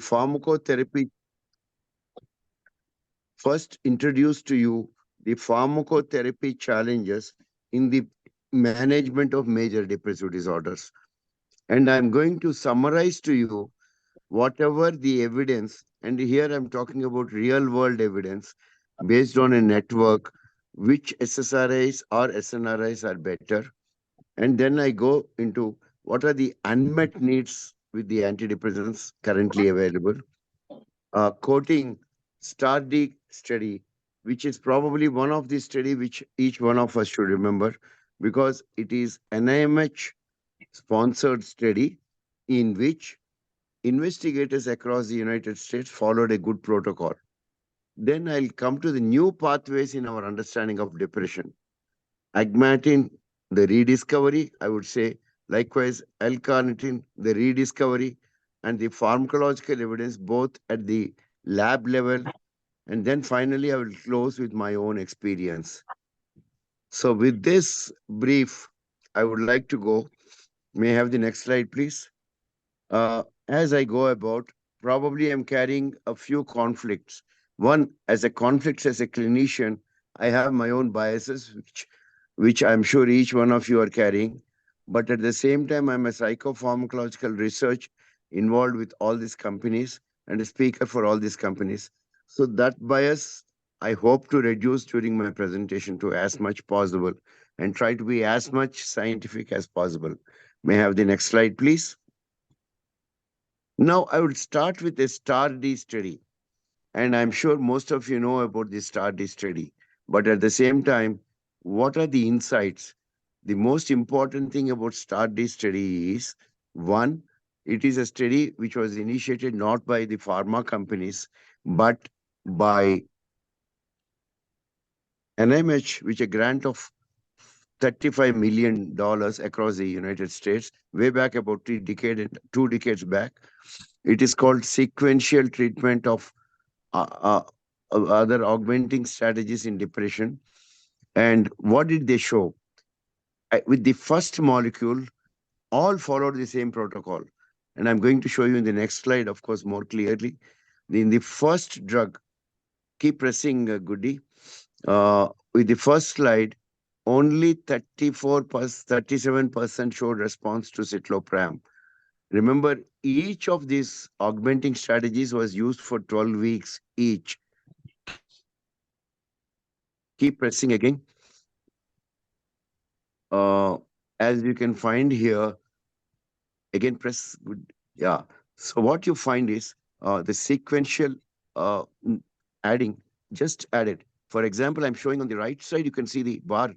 pharmacotherapy first introduce to you the pharmacotherapy challenges in the management of major depressive disorders. And I'm going to summarize to you whatever the evidence, and here I'm talking about real world evidence based on a network, which SSRIs or SNRIs are better. And then I go into what are the unmet needs with the antidepressants currently available, quoting STAR-D study, which is probably one of the study which each one of us should remember because it is NIMH sponsored study in which investigators across the United States followed a good protocol. Then I'll come to the new pathways in our understanding of depression. Agmatin, the rediscovery, I would say. Likewise, L-carnitine, the rediscovery, and the pharmacological evidence both at the lab level. And then finally, I will close with my own experience. So with this brief, I would like to go. May I have the next slide, please? As I go about, probably I'm carrying a few conflicts. One, as a conflict as a clinician, I have my own biases, which I'm sure each one of you are carrying. But at the same time, I'm a psychopharmacological research involved with all these companies and a speaker for all these companies. So that bias, I hope to reduce during my presentation to as much possible and try to be as much scientific as possible. May I have the next slide, please? Now, I would start with a STAR-D study. And I'm sure most of you know about the STAR-D study. But at the same time, what are the insights? The most important thing about STAR-D study is, one, it is a study which was initiated not by the pharma companies, but by NIMH, which a grant of $35 million across the United States, way back about 2 decades back. It is called sequential treatment of other augmenting strategies in depression. And what did they show? With the first molecule, all followed the same protocol. And I'm going to show you in the next slide, of course, more clearly. In the first drug, keep pressing, Goody. With the first slide, only 37% showed response to citalopram. Remember, each of these augmenting strategies was used for 12 weeks each. Keep pressing again. As you can find here, again, press good. Yeah. So what you find is the sequential adding, just add it. For example, I'm showing on the right side, you can see the bar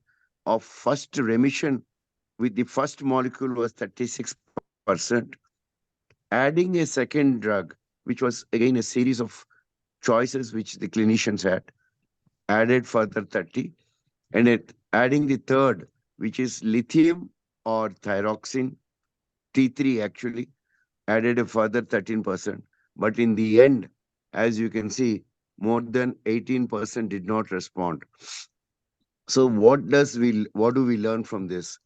of first remission with the first molecule was 36%. Adding a second drug, which was again a series of choices which the clinicians had, added further 30. And adding the third, which is lithium or thyroxine, T3 actually, added a further 13%. But in the end, as you can see, more than 18% did not respond. So what do we learn from this?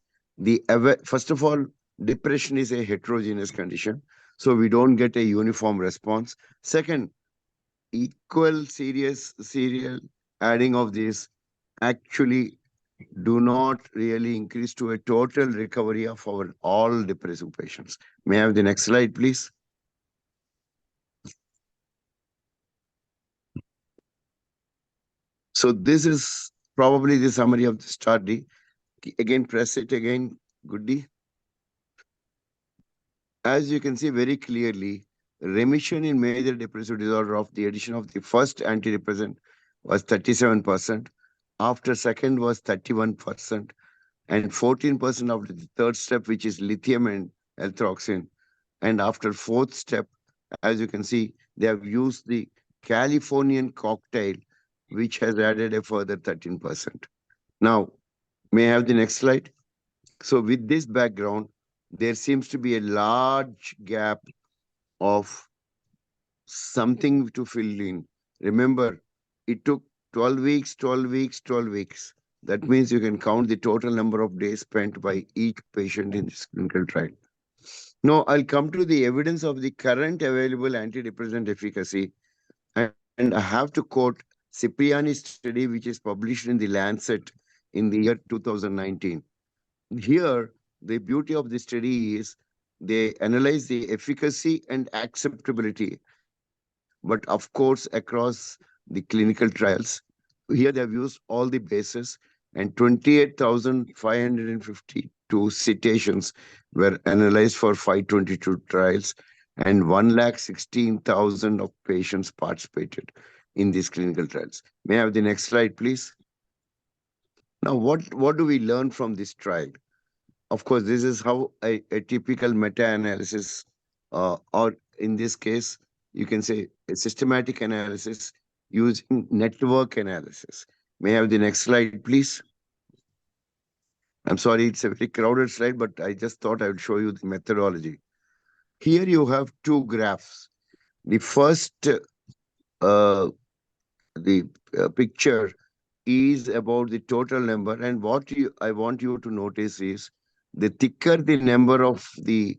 First of all, depression is a heterogeneous condition, so we don't get a uniform response. Second, equal serial adding of this actually do not really increase to a total recovery of our all depressive patients. May I have the next slide, please? So this is probably the summary of the study. Again, press it again, Goody. As you can see very clearly, remission in major depressive disorder of the addition of the first antidepressant was 37%. After second was 31%. And 14% of the third step, which is lithium and L-throxine. And after fourth step, as you can see, they have used the Californian cocktail, which has added a further 13%. Now, may I have the next slide? So with this background, there seems to be a large gap of something to fill in. Remember, it took 12 weeks, 12 weeks, 12 weeks. That means you can count the total number of days spent by each patient in this clinical trial. Now, I'll come to the evidence of the current available antidepressant efficacy. And I have to quote Cipriani's study, which is published in the Lancet in the year 2019. Here, the beauty of the study is they analyze the efficacy and acceptability, but of course, across the clinical trials. Here, they have used all the bases, and 28,552 citations were analyzed for 522 trials, and 116,000 of patients participated in these clinical trials. May I have the next slide, please? Now, what do we learn from this trial? Of course, this is how a typical meta-analysis, or in this case, you can say a systematic analysis using network analysis. May I have the next slide, please? I'm sorry, it's a very crowded slide, but I just thought I would show you the methodology. Here you have two graphs. The first, uh, the picture is about the total number, and I want you to notice is the thicker the number of the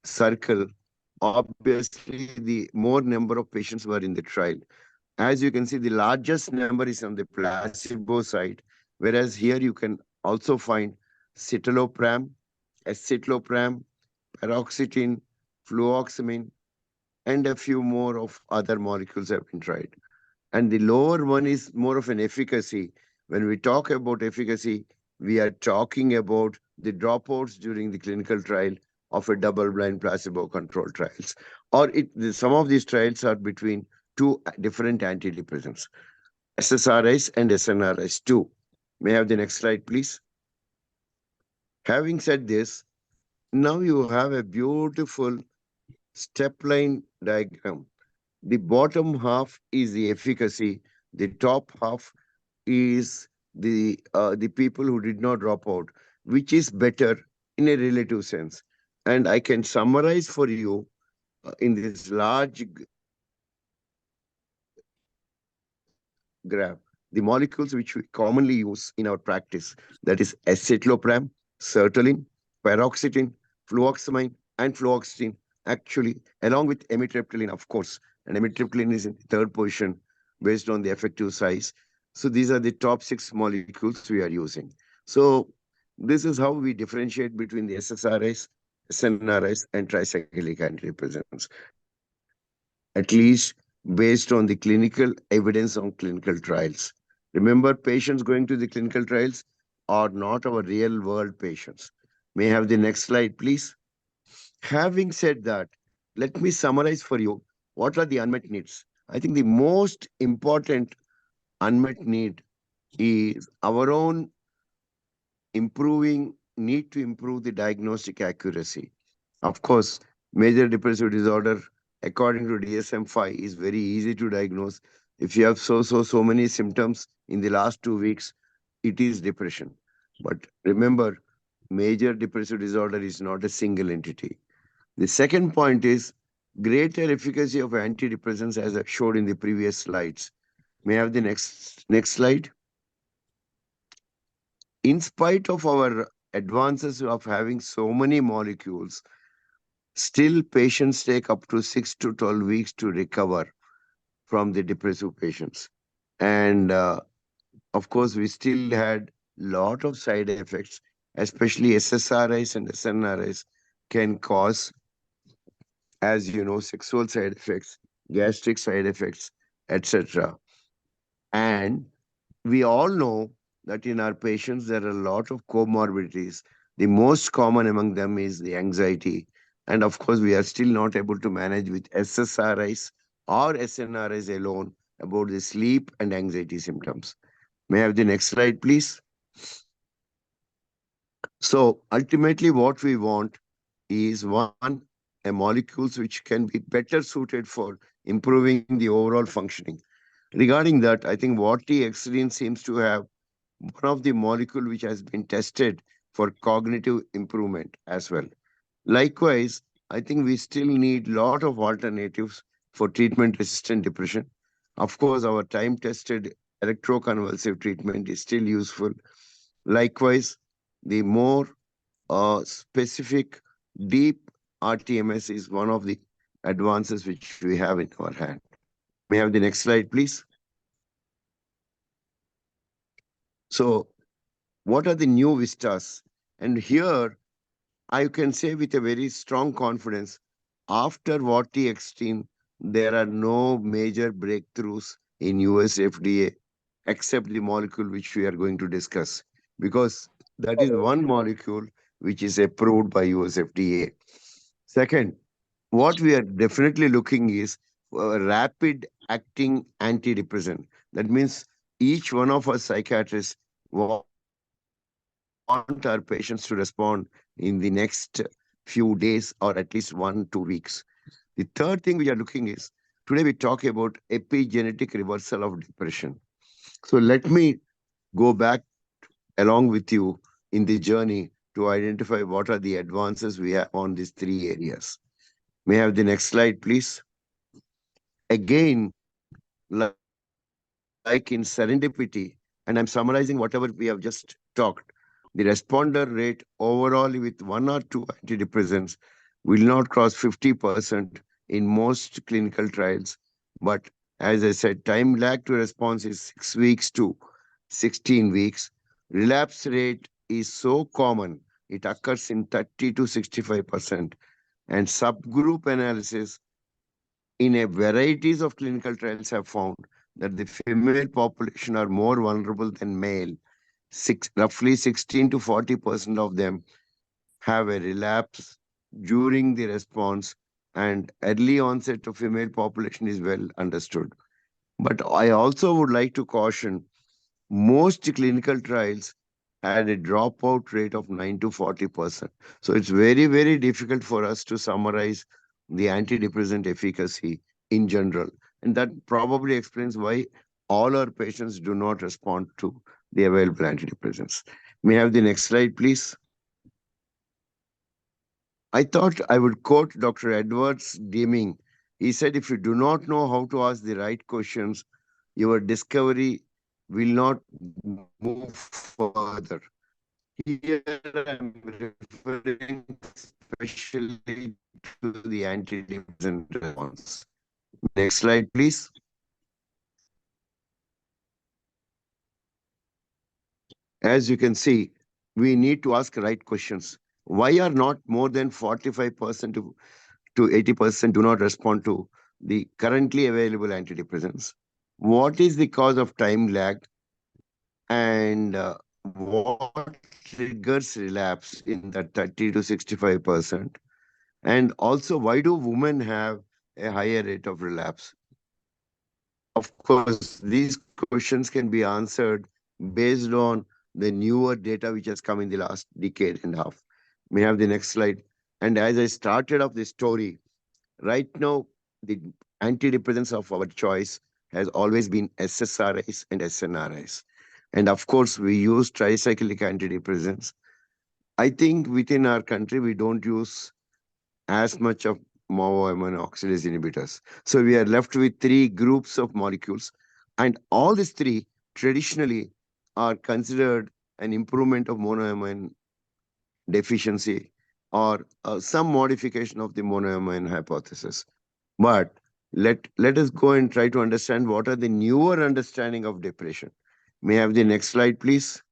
circle, obviously the more number of patients were in the trial. As you can see, the largest number is on the placebo side, whereas here you can also find citalopram, escitalopram, paroxetine, fluoxamine, and a few more of other molecules have been tried. And the lower one is more of an efficacy. When we talk about efficacy, we are talking about the dropouts during the clinical trial of a double-blind placebo-controlled trials. Or some of these trials are between two different antidepressants, SSRIs and SNRIs too. May I have the next slide, please? Having said this, now you have a beautiful step line diagram. The bottom half is the efficacy. The top half is the people who did not drop out, which is better in a relative sense. And I can summarize for you in this large graph the molecules which we commonly use in our practice. That is escitalopram, sertraline, paroxetine, fluoxamine, and fluoxetine. Actually, along with amitriptyline, of course, and amitriptyline is in the third position based on the effective size. So these are the top six molecules we are using. So this is how we differentiate between the SSRIs, SNRIs, and tricyclic antidepressants, at least based on the clinical evidence on clinical trials. Remember, patients going to the clinical trials are not our real world patients. May I have the next slide, please? Having said that, let me summarize for you what are the unmet needs. I think the most important unmet need is our own need to improve the diagnostic accuracy. Of course, major depressive disorder, according to DSM-5, is very easy to diagnose. If you have so many symptoms in the last 2 weeks, it is depression. But remember, major depressive disorder is not a single entity. The second point is greater efficacy of antidepressants, as I showed in the previous slides. May I have the next slide? In spite of our advances of having so many molecules, still patients take up to 6 to 12 weeks to recover from the depressive patients. And of course, we still had lot of side effects, especially SSRIs and SNRIs can cause, as you know, sexual side effects, gastric side effects, etc. And we all know that in our patients, there are a lot of comorbidities. The most common among them is the anxiety. And of course, we are still not able to manage with SSRIs or SNRIs alone about the sleep and anxiety symptoms. May I have the next slide, please? So ultimately, what we want is one, a molecules which can be better suited for improving the overall functioning. Regarding that, I think vortioxetine seems to have one of the molecule which has been tested for cognitive improvement as well. Likewise, I think we still need lot of alternatives for treatment resistant depression. Of course, our time tested electroconvulsive treatment is still useful. Likewise, the more specific, deep RTMS is one of the advances which we have in our hand. May I have the next slide, please? So, what are the new vistas? And here, I can say with a very strong confidence, after WAT-Extreme, there are no major breakthroughs in US FDA except the molecule which we are going to discuss, because that is one molecule which is approved by US FDA. Second, what we are definitely looking is a rapid acting antidepressant. That means each one of us psychiatrists want our patients to respond in the next few days or at least 1-2 weeks. The third thing we are looking is today we talk about epigenetic reversal of depression. So let me go back along with you in the journey to identify what are the advances we have on these three areas. May I have the next slide, please? Again, like in serendipity, and I'm summarizing whatever we have just talked, the responder rate overall with one or two antidepressants will not cross 50% in most clinical trials. But as I said, time lag to response is 6 weeks to 16 weeks. Relapse rate is so common, it occurs in 30 to 65%. And subgroup analysis in a varieties of clinical trials have found that the female population are more vulnerable than male. Roughly 16 to 40% of them have a relapse during the response, and early onset of female population is well understood. But I also would like to caution most clinical trials had a dropout rate of 9 to 40%. So it's very, very difficult for us to summarize the antidepressant efficacy in general. And that probably explains why all our patients do not respond to the available antidepressants. May I have the next slide, please? I thought I would quote Dr. Edwards Deming. He said, if you do not know how to ask the right questions, your discovery will not move further. Here I'm referring especially to the antidepressant response. Next slide, please. As you can see, we need to ask right questions. Why are not more than 45% to 80% do not respond to the currently available antidepressants? What is the cause of time lag? And what triggers relapse in that 30 to 65%? And also, why do women have a higher rate of relapse? Of course, these questions can be answered based on the newer data which has come in the last decade and a half. May I have the next slide? And as I started off this story, right now, the antidepressants of our choice has always been SSRIs and SNRIs. And of course, we use tricyclic antidepressants. I think within our country, we don't use as much of monoamine oxidase inhibitors. So we are left with three groups of molecules, and all these three traditionally are considered an improvement of monoamine deficiency or some modification of the monoamine hypothesis. But let us go and try to understand what are the newer understanding of depression. May I have the next slide, please?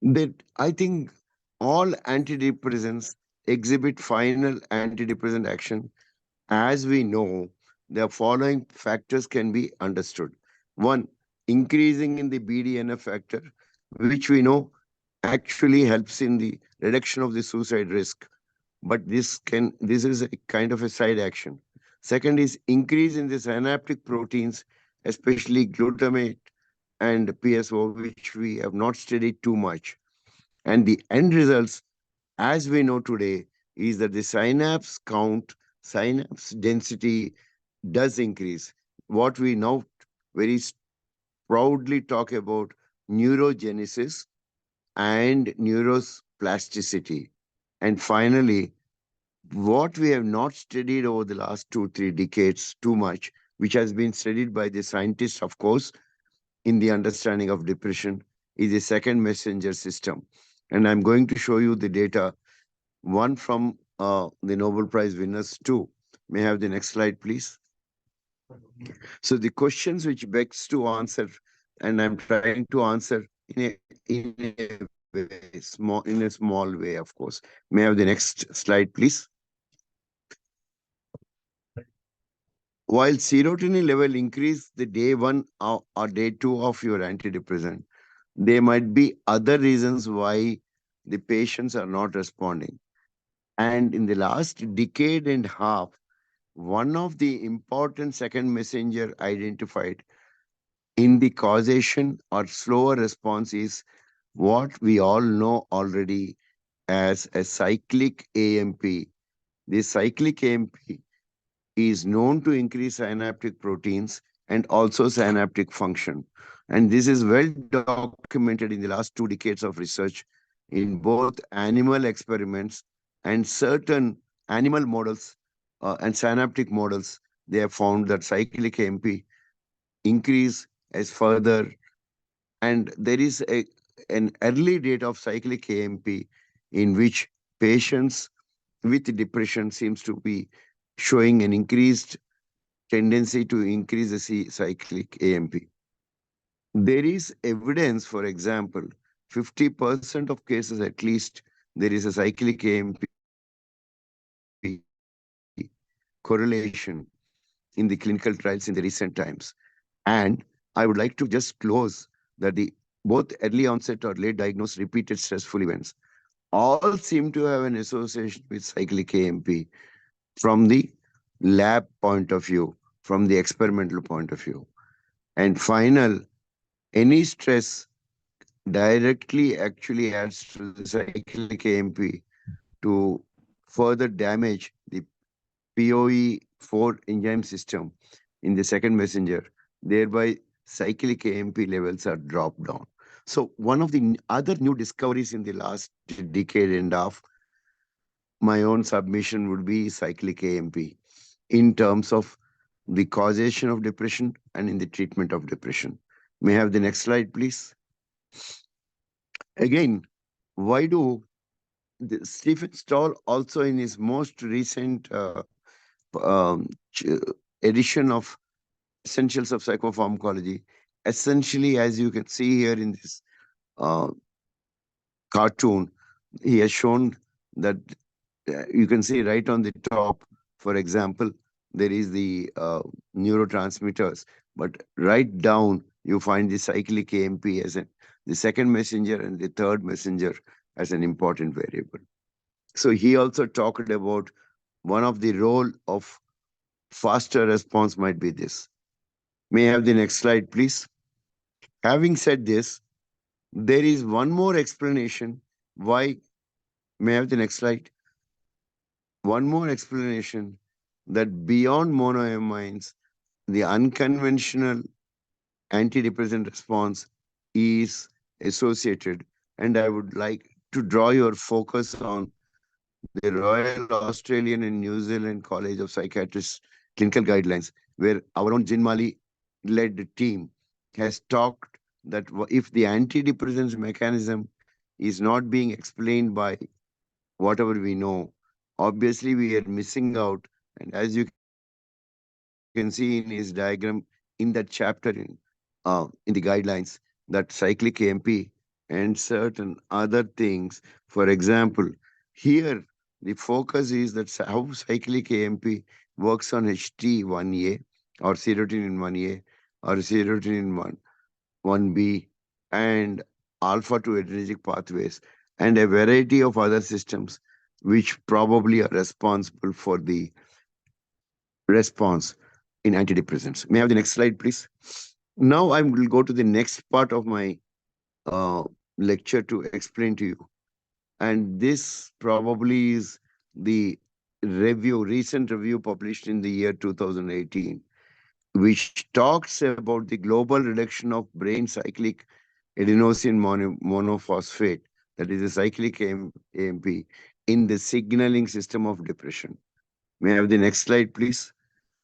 That I think all antidepressants exhibit final antidepressant action. As we know, the following factors can be understood. One, increasing in the BDNF factor, which we know actually helps in the reduction of the suicide risk. But this is a kind of a side action. Second is increase in the synaptic proteins, especially glutamate and PSO, which we have not studied too much. And the end results, as we know today, is that the synapse count, synapse density does increase. What we now very proudly talk about neurogenesis and neuroplasticity. And finally, what we have not studied over the last 2-3 decades too much, which has been studied by the scientists, of course, in the understanding of depression, is a second messenger system. And I'm going to show you the data one from the Nobel Prize winners too. May I have the next slide, please? So the questions which begs to answer, and I'm trying to answer in a small way, of course. May I have the next slide, please? While serotonin level increase the day one or day two of your antidepressant, there might be other reasons why the patients are not responding. And in the last decade and a half, one of the important second messenger identified in the causation or slower response is what we all know already as a cyclic AMP. The cyclic AMP is known to increase synaptic proteins and also synaptic function. And this is well documented in the last 2 decades of research in both animal experiments and certain animal models and synaptic models. They have found that cyclic AMP increase as further, and there is an early date of cyclic AMP in which patients with depression seems to be showing an increased tendency to increase the cyclic AMP. There is evidence, for example, 50% of cases at least, there is a cyclic AMP correlation in the clinical trials in the recent times. And I would like to just close that the both early onset or late diagnosed repeated stressful events all seem to have an association with cyclic AMP from the lab point of view, from the experimental point of view. And final, any stress directly actually adds to the cyclic AMP to further damage the POE4 enzyme system in the second messenger, thereby cyclic AMP levels are dropped down. So one of the other new discoveries in the last decade and a half, my own submission would be cyclic AMP in terms of the causation of depression and in the treatment of depression. May I have the next slide, please? Again, why do Stephen Stahl also in his most recent um, ch- edition of Essentials of Psychopharmacology, essentially, as you can see here in this uh, cartoon, he has shown that you can see right on the top, for example, there is the neurotransmitters, but right down you find the cyclic AMP as the second messenger and the third messenger as an important variable. So he also talked about one of the role of faster response might be this. May I have the next slide, please? Having said this, there is one more explanation why. May I have the next slide? One more explanation that beyond monoamines, the unconventional antidepressant response is associated. And I would like to draw your focus on the Royal Australian and New Zealand College of Psychiatrists clinical guidelines, where our own Jin Mali led team has talked that if the antidepressants mechanism is not being explained by whatever we know, obviously we are missing out. And as you can see in his diagram in that chapter in the guidelines, that cyclic AMP and certain other things. For example, here the focus is that how cyclic AMP works on HT1A or serotonin 1A or serotonin 1B and alpha 2 adrenergic pathways and a variety of other systems which probably are responsible for the response in antidepressants. May I have the next slide, please? Now I will go to the next part of my uh, lecture to explain to you. And this probably is the recent review published in the year 2018, which talks about the global reduction of brain cyclic adenosine monophosphate, that is a cyclic AMP, in the signaling system of depression. May I have the next slide, please?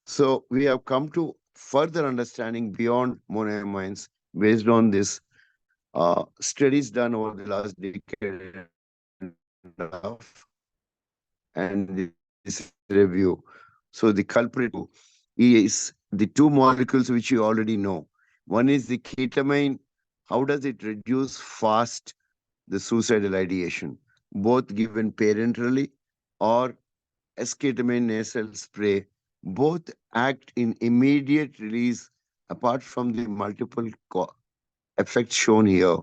So we have come to further understanding beyond monoamines based on this studies done over the last decade and a half. and this review. So the culprit is the two molecules which you already know. One is the ketamine. How does it reduce fast the suicidal ideation? Both given parenterally or esketamine nasal spray, both act in immediate release apart from the multiple effects shown here.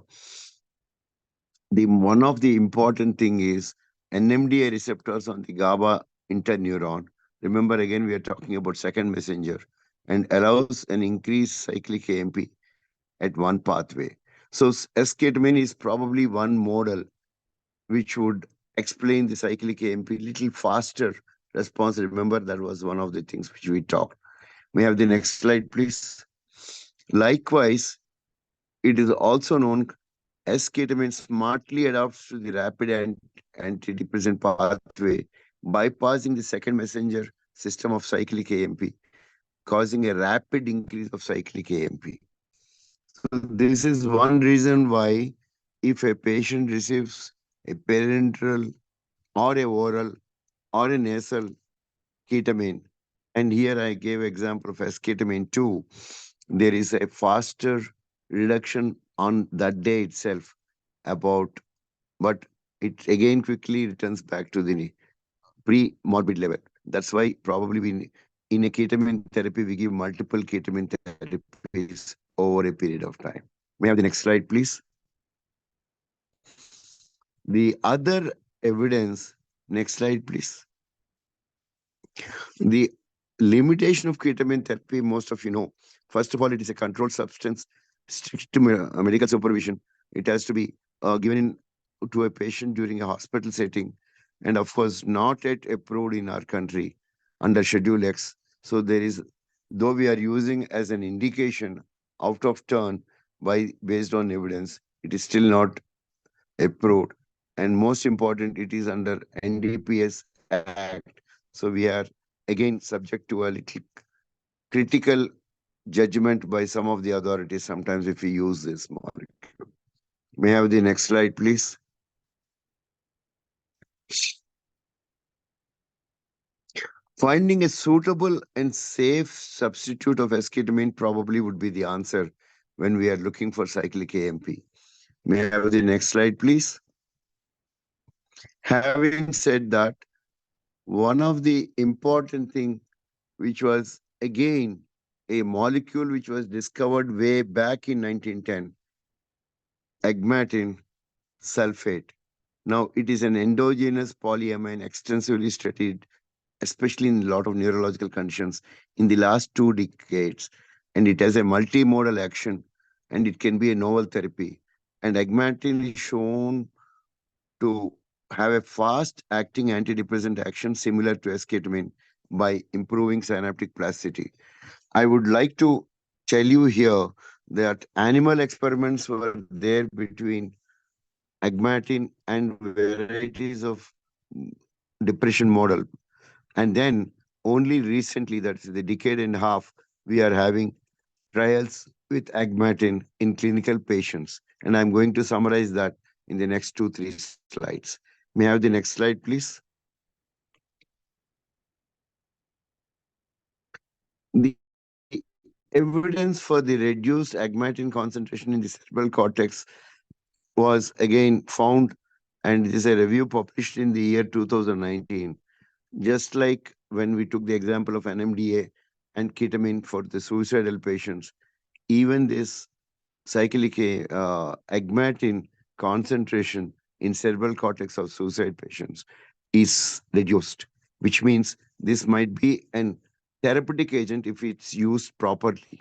The one of the important thing is NMDA receptors on the GABA interneuron. Remember again, we are talking about second messenger and allows an increased cyclic AMP at one pathway. So esketamine is probably one model which would explain the cyclic AMP little faster response. Remember that was one of the things which we talked. May I have the next slide, please? Likewise, it is also known as ketamine smartly adapts to the rapid antidepressant pathway, bypassing the second messenger system of cyclic AMP, causing a rapid increase of cyclic AMP. So this is one reason why if a patient receives a parenteral or a oral or a nasal ketamine, and here I gave example of esketamine too, there is a faster reduction on that day itself about, but it again quickly returns back to the pre-morbid level. That's why probably we, in a ketamine therapy, we give multiple ketamine therapies over a period of time. May I have the next slide, please? The other evidence, next slide, please. The limitation of ketamine therapy, most of you know. First of all, it is a controlled substance, strict to medical supervision. It has to be given to a patient during a hospital setting, and of course, not yet approved in our country under Schedule X. So there is, though we are using as an indication out of turn by based on evidence, it is still not approved. And most important, it is under NDPS Act. So we are again subject to a little critical judgment by some of the authorities sometimes if we use this molecule. May I have the next slide, please? Finding a suitable and safe substitute of esketamine probably would be the answer when we are looking for cyclic AMP. May I have the next slide, please? Having said that, one of the important thing which was again a molecule which was discovered way back in 1910, agmatin sulfate. Now, it is an endogenous polyamine extensively studied, especially in a lot of neurological conditions in the last 2 decades. And it has a multimodal action and it can be a novel therapy. And agmatin is shown to have a fast acting antidepressant action similar to esketamine by improving synaptic plasticity. I would like to tell you here that animal experiments were there between agmatin and varieties of depression model. And then only recently, that's the decade and a half, we are having trials with agmatin in clinical patients. And I'm going to summarize that in the next 2, 3 slides. May I have the next slide, please? The evidence for the reduced agmatin concentration in the cerebral cortex was again found, and it is a review published in the year 2019. Just like when we took the example of NMDA and ketamine for the suicidal patients, even this cyclic agmatin concentration in cerebral cortex of suicide patients is reduced, which means this might be an therapeutic agent if it's used properly.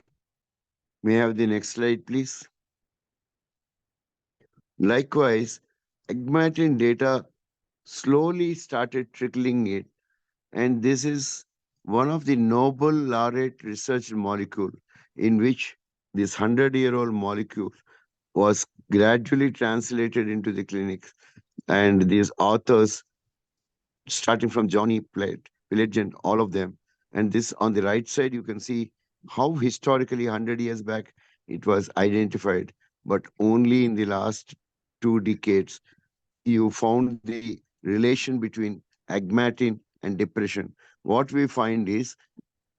May I have the next slide, please? Likewise, agmatin data slowly started trickling in, and this is one of the Nobel laureate research molecule in which this 100-year-old molecule was gradually translated into the clinics. And these authors, starting from Johnny Pillage and all of them, and this on the right side, you can see how historically 100 years back it was identified, but only in the last 2 decades you found the relation between agmatin, and depression, what we find is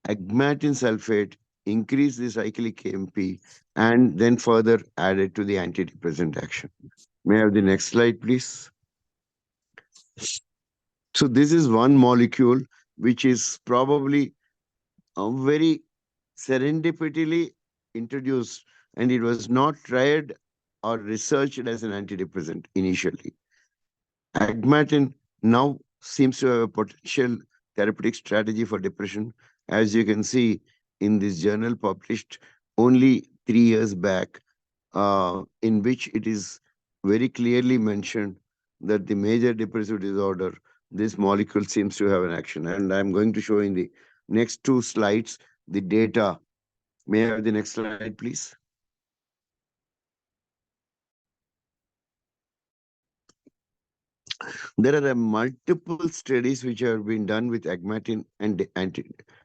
agmatin sulfate increase the cyclic AMP and then further added to the antidepressant action. May I have the next slide, please? So this is one molecule which is probably very serendipitously introduced, and it was not tried or researched as an antidepressant initially. Agmatin now seems to have a potential therapeutic strategy for depression, as you can see in this journal published only 3 years back, in which it is very clearly mentioned that the major depressive disorder, this molecule seems to have an action. And I'm going to show in the next two slides the data. May I have the next slide, please? There are multiple studies which have been done with agmatin and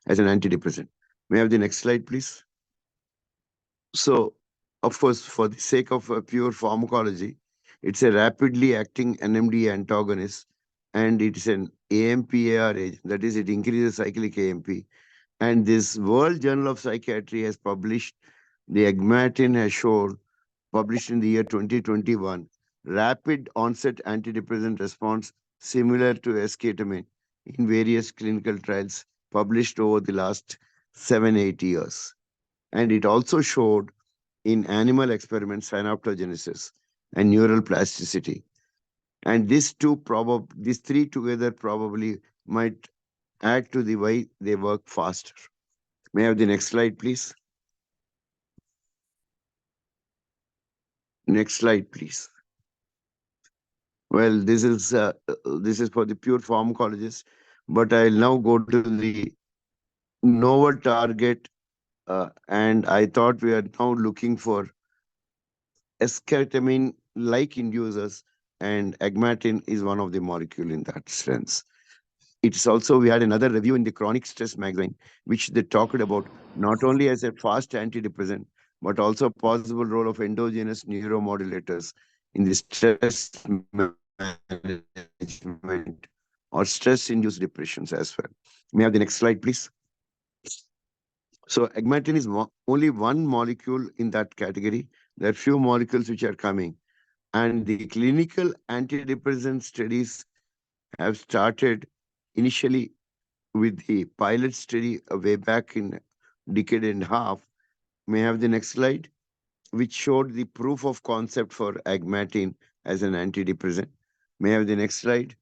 as an antidepressant. May I have the next slide, please? So, of course, for the sake of pure pharmacology, it's a rapidly acting NMD antagonist, and it's an AMPAR agent. That is, it increases cyclic AMP. And this World Journal of Psychiatry has published the agmatin has shown, published in the year 2021, rapid onset antidepressant response similar to esketamine in various clinical trials published over the last 7-8 years. And it also showed in animal experiments synaptogenesis and neural plasticity. And these three together probably might add to the way they work faster. May I have the next slide, please? Next slide, please. Well, this is for the pure pharmacologist, but I'll now go to the novel target, and I thought we are now looking for esketamine-like inducers, and agmatin is one of the molecule in that sense. It's also, we had another review in the Chronic Stress magazine, which they talked about not only as a fast antidepressant, but also possible role of endogenous neuromodulators in the stress management or stress-induced depressions as well. May I have the next slide, please? So agmatin is only one molecule in that category. There are few molecules which are coming. And the clinical antidepressant studies have started initially with the pilot study way back in decade and a half. May I have the next slide, which showed the proof of concept for agmatin as an antidepressant. May I have the next slide?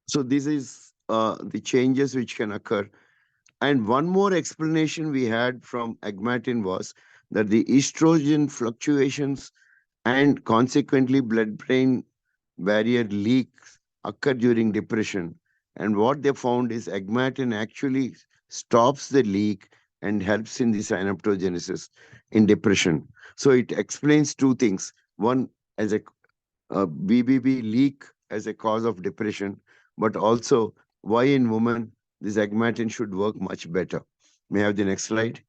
So this is the changes which can occur. And one more explanation we had from agmatin was that the estrogen fluctuations and consequently blood-brain barrier leaks occur during depression. And what they found is agmatin actually stops the leak and helps in the synaptogenesis in depression. So it explains two things. One, as a BBB leak as a cause of depression, but also why in women this agmatin should work much better. May I have the next slide?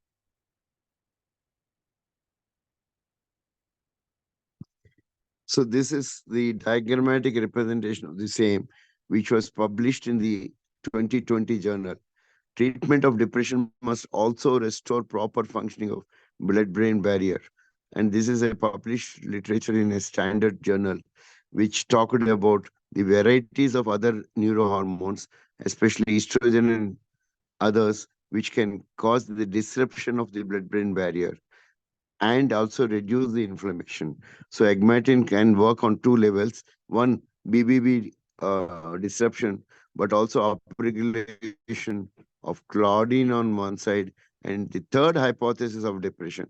So this is the diagrammatic representation of the same, which was published in the 2020 journal. Treatment of depression must also restore proper functioning of blood-brain barrier. And this is a published literature in a standard journal, which talked about the varieties of other neurohormones, especially estrogen and others, which can cause the disruption of the blood-brain barrier and also reduce the inflammation. So agmatin can work on two levels. One, BBB disruption, but also upregulation of claudine on one side. And the third hypothesis of depression,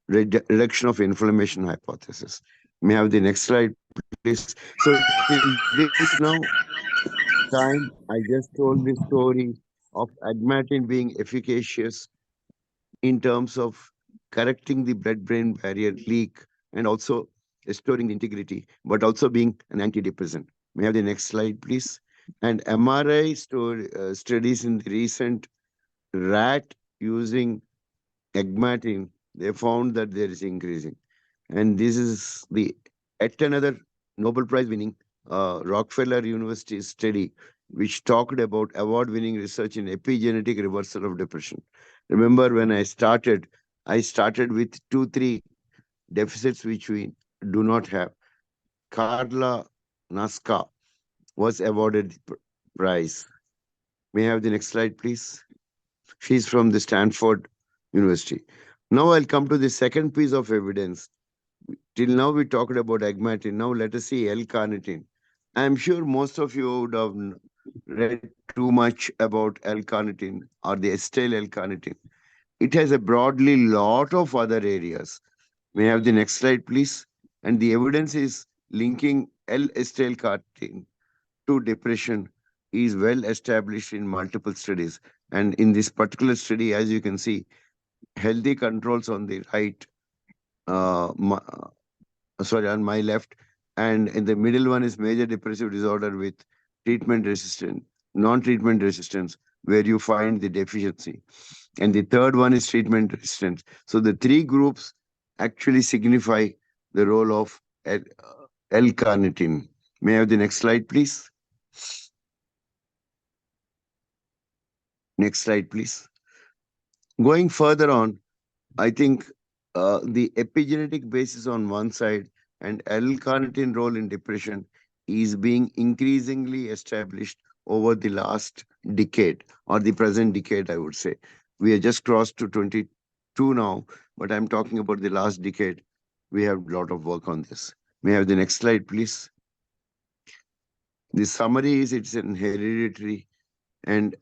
reduction of inflammation hypothesis. May I have the next slide, please? So till this now time, I just told the story of agmatin being efficacious in terms of correcting the blood-brain barrier leak and also restoring the integrity, but also being an antidepressant. May I have the next slide, please? And MRI studies in the recent rat using agmatin, they found that there is increasing. And this is the At another Nobel Prize winning Rockefeller University study, which talked about award winning research in epigenetic reversal of depression. Remember, when I started with two, three deficits which we do not have. Carla Nasca was awarded the prize. May I have the next slide, please? She's from the Stanford University. Now I'll come to the second piece of evidence. Till now we talked about agmatin. Now let us see L-carnitine. I'm sure most of you would have read too much about L-carnitine or the acetyl L-carnitine. It has a broadly lot of other areas. May I have the next slide, please? And the evidence is linking L-acetyl carnitine to depression is well established in multiple studies. And in this particular study, as you can see, healthy controls on the right, uh, ma- sorry, on my left, and in the middle one is major depressive disorder with treatment resistant, non-treatment resistance, where you find the deficiency. And the third one is treatment resistance. So the three groups actually signify the role of L-carnitine. May I have the next slide, please? Next slide, please. Going further on, I think the epigenetic basis on one side and L-carnitine role in depression is being increasingly established over the last decade or the present decade, I would say. We are just crossed to 22 now, but I'm talking about the last decade. We have a lot of work on this. May I have the next slide, please? The summary is it's an hereditary and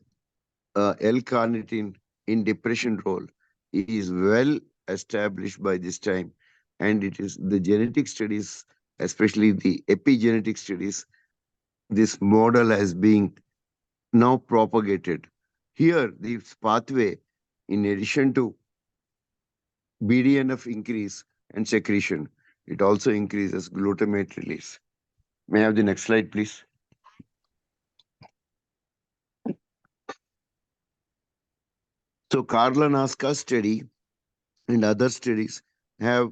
L-carnitine in depression role is well established by this time, and it is the genetic studies, especially the epigenetic studies, this model has been now propagated. Here, this pathway, in addition to BDNF increase and secretion, it also increases glutamate release. May I have the next slide, please? So, Karla Naska study and other studies have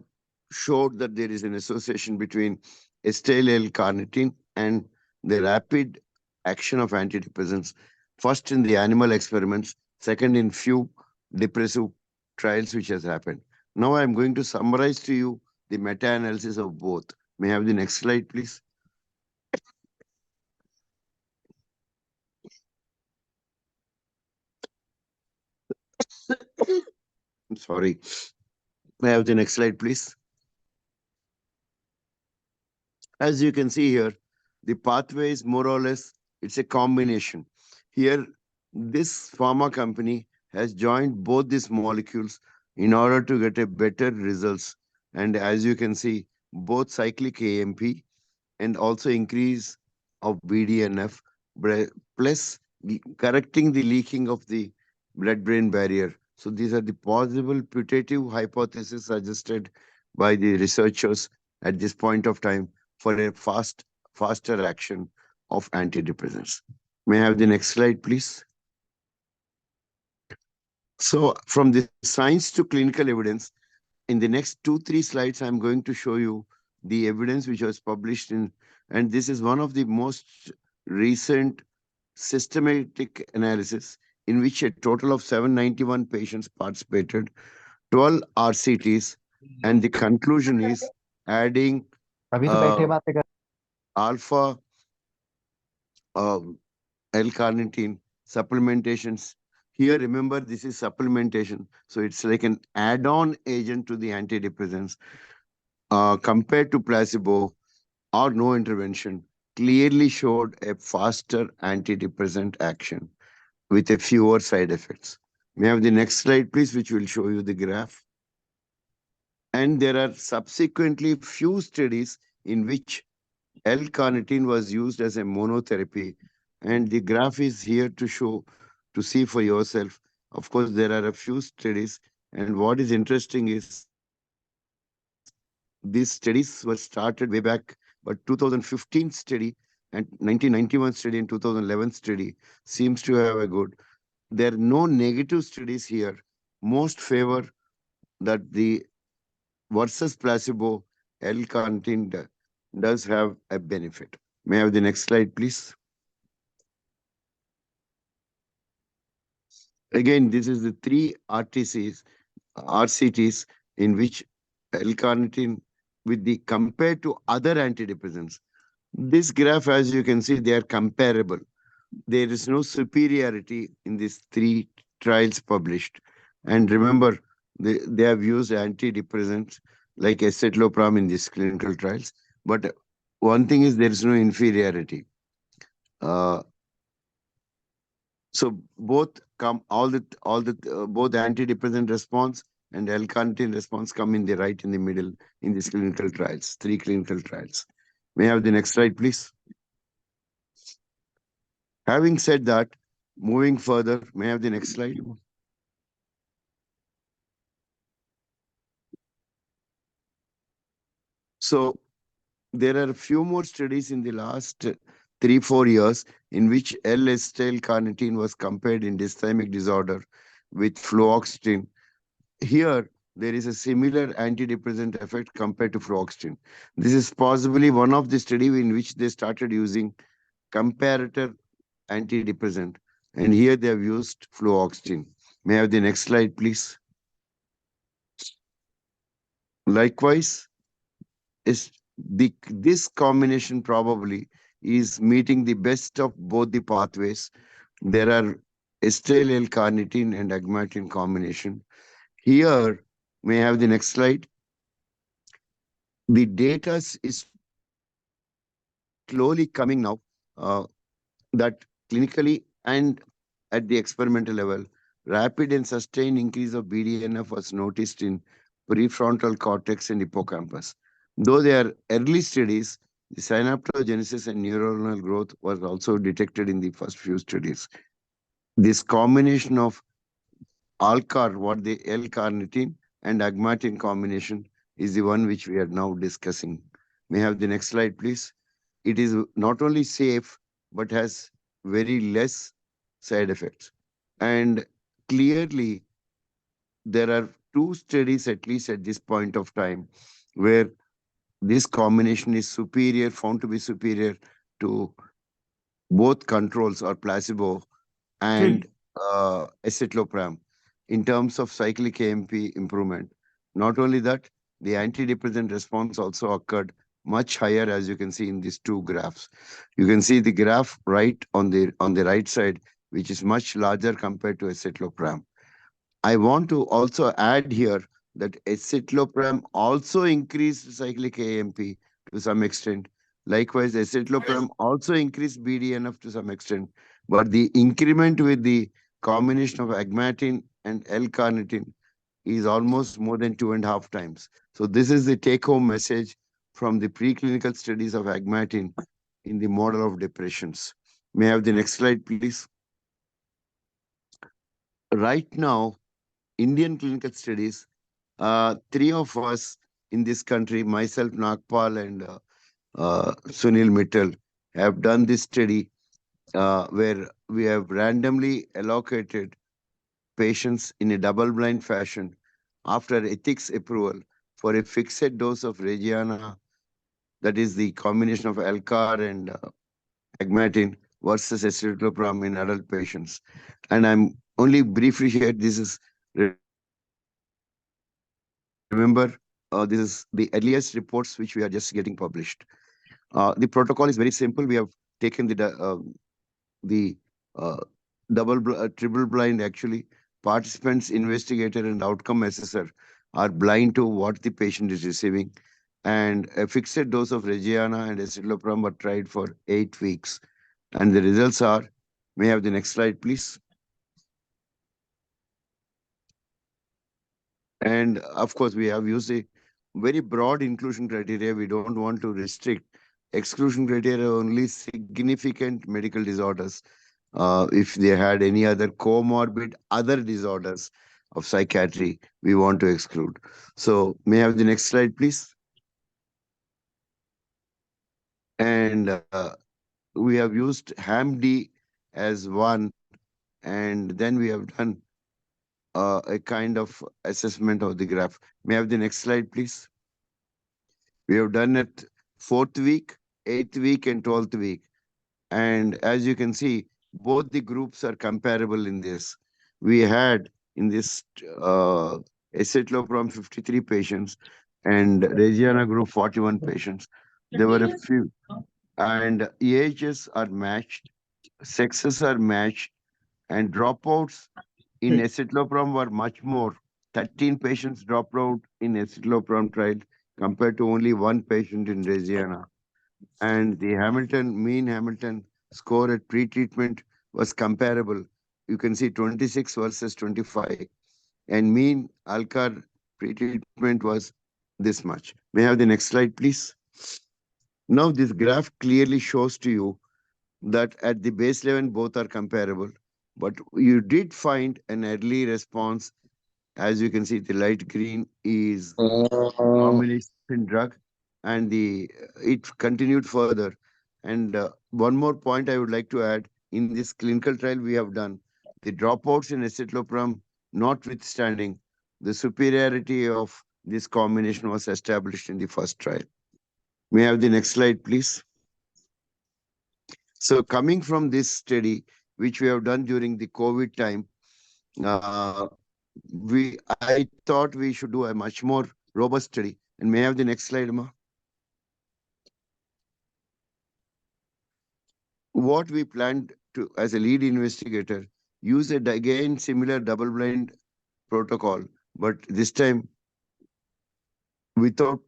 showed that there is an association between acetyl L-carnitine and the rapid action of antidepressants, first in the animal experiments, second in few depressive trials which has happened. Now I am going to summarize to you the meta-analysis of both. May I have the next slide, please? I'm sorry. May I have the next slide, please? As you can see here, the pathway is more or less, it's a combination. Here, this pharma company has joined both these molecules in order to get a better results. And as you can see, both cyclic AMP and also increase of BDNF plus correcting the leaking of the blood-brain barrier. So these are the possible putative hypotheses suggested by the researchers at this point of time for a faster action of antidepressants. May I have the next slide, please? So from the science to clinical evidence, in the next 2-3 slides, I'm going to show you the evidence which was published in, and this is one of the most recent systematic analysis in which a total of 791 patients participated, 12 RCTs, and the conclusion is adding अभी तो बैठे uh, बातें कर alpha uh, L-carnitine supplementations. Here, remember, this is supplementation. So it's like an add-on agent to the antidepressants compared to placebo or no intervention, clearly showed a faster antidepressant action with a fewer side effects. May I have the next slide, please, which will show you the graph. And there are subsequently few studies in which L-carnitine was used as a monotherapy, and the graph is here to show, to see for yourself. Of course, there are a few studies, and what is interesting is these studies were started way back, but 2015 study and 1991 study and 2011 study seems to have a good. There are no negative studies here. Most favor that the versus placebo L-carnitine does have a benefit. May I have the next slide, please? Again, this is the three RCTs in which L-carnitine with the compared to other antidepressants. This graph, as you can see, they are comparable. There is no superiority in these three trials published. And remember, they have used antidepressants like escitalopram in these clinical trials. But one thing is there is no inferiority. Uh, so both come both antidepressant response and L-carnitine response come in the right in the middle in these clinical trials, three clinical trials. May I have the next slide, please? Having said that, moving further, may I have the next slide? So there are a few more studies in the last 3-4 years in which L-acetyl-carnitine was compared in dysthymic disorder with fluoxetine. Here, there is a similar antidepressant effect compared to fluoxetine. This is possibly one of the study in which they started using comparator antidepressant, and here they have used fluoxetine. May I have the next slide, please? Likewise, is this combination probably is meeting the best of both the pathways. There are acetyl L-carnitine and agmatine combination. Here, may I have the next slide? The data is slowly coming now that clinically and at the experimental level, rapid and sustained increase of BDNF was noticed in prefrontal cortex and hippocampus. Though they are early studies, the synaptogenesis and neuronal growth was also detected in the first few studies. This combination of Alcar, what the L-carnitine and agmatine combination is the one which we are now discussing. May I have the next slide, please? It is not only safe, but has very less side effects. And clearly, there are two studies, at least at this point of time, where this combination is superior, found to be superior to both controls or placebo and escitalopram in terms of cyclic AMP improvement. Not only that, the antidepressant response also occurred much higher, as you can see in these two graphs. You can see the graph right on the right side, which is much larger compared to escitalopram. I want to also add here that escitalopram also increased cyclic AMP to some extent. Likewise, escitalopram also increased BDNF to some extent. But the increment with the combination of agmatine and L-carnitine is almost more than 2.5 times. So this is the take-home message from the preclinical studies of agmatine in the model of depressions. May I have the next slide, please? Right now, Indian clinical studies, three of us in this country, myself, Nagpal, and Sunil Mittal, have done this study where we have randomly allocated patients in a double-blind fashion after ethics approval for a fixed dose of Regiana, that is the combination of Alcar and agmatine versus escitalopram in adult patients. And I'm only briefly here. This is remember this is the earliest reports which we are just getting published. The protocol is very simple. We have taken the triple blind actually. Participants, investigator, and outcome assessor are blind to what the patient is receiving, and a fixed dose of Regiana and escitalopram were tried for 8 weeks. And the results are, may I have the next slide, please? And of course, we have used a very broad inclusion criteria. We don't want to restrict exclusion criteria only significant medical disorders. If they had any other comorbid other disorders of psychiatry, we want to exclude. So may I have the next slide, please? And we have used HAMD as one, and then we have done a kind of assessment of the graph. May I have the next slide, please? We have done it 4th week, 8th week, and 12th week. And as you can see, both the groups are comparable in this. We had in this escitalopram 53 patients and Regiana group 41 patients. There were a few, and ages are matched, sexes are matched, and dropouts in escitalopram were much more. 13 patients dropped out in escitalopram trial compared to only one patient in Regiana. And the mean Hamilton score at pre-treatment was comparable. You can see 26 versus 25, and mean Alcar pre-treatment was this much. May I have the next slide, please? Now, this graph clearly shows to you that at the base level, both are comparable, but you did find an early response. As you can see, the light green is combination drug, and the it continued further. And one more point I would like to add: in this clinical trial we have done, the dropouts in escitalopram notwithstanding, the superiority of this combination was established in the first trial. May I have the next slide, please? So coming from this study, which we have done during the COVID time, uh, I thought we should do a much more robust study. And may I have the next slide, Ma? What we planned to, as a lead investigator, use a again similar double-blind protocol, but this time without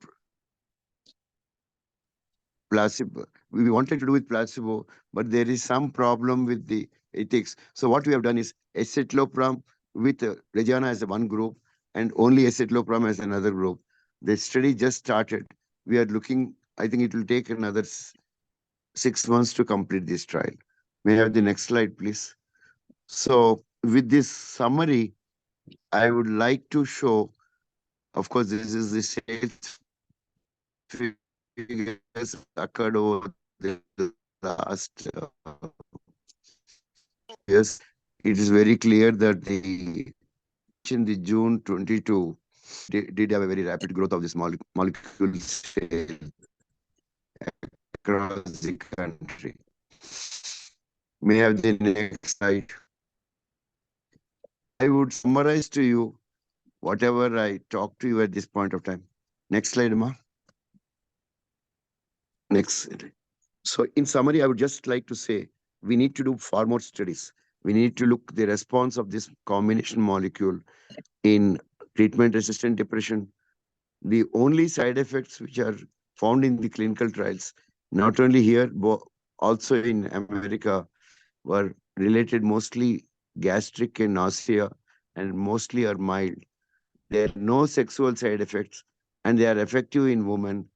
placebo. We wanted to do with placebo, but there is some problem with the ethics. So what we have done is escitalopram with Regina as a one group and only escitalopram as another group. The study just started. We are looking, I think it will take another 6 months to complete this trial. May I have the next slide, please? So with this summary, I would like to show, of course, this is the sales figures occurred over the last years. It is very clear that in the June 22 did have a very rapid growth of this molecule sale across the country. May I have the next slide? I would summarize to you whatever I talked to you at this point of time. Next slide, Ma. Next. So in summary, I would just like to say, we need to do far more studies. We need to look the response of this combination molecule in treatment-resistant depression. The only side effects which are found in the clinical trials, not only here, but also in America, were related mostly gastric and nausea, and mostly are mild. There are no sexual side effects, and they are effective in women,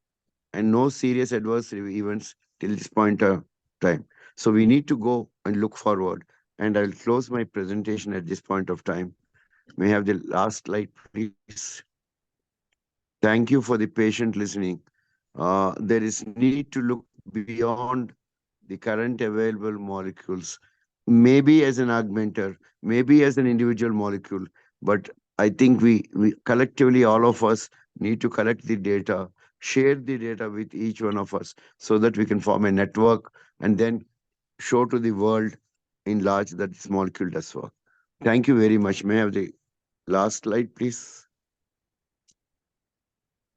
and no serious adverse events till this point of time. So we need to go and look forward. And I'll close my presentation at this point of time. May I have the last slide, please? Thank you for the patient listening. There is need to look beyond the current available molecules, maybe as an augmenter, maybe as an individual molecule, but I think we collectively, all of us, need to collect the data, share the data with each one of us so that we can form a network and then show to the world in large that this molecule does work. Thank you very much. May I have the last slide, please?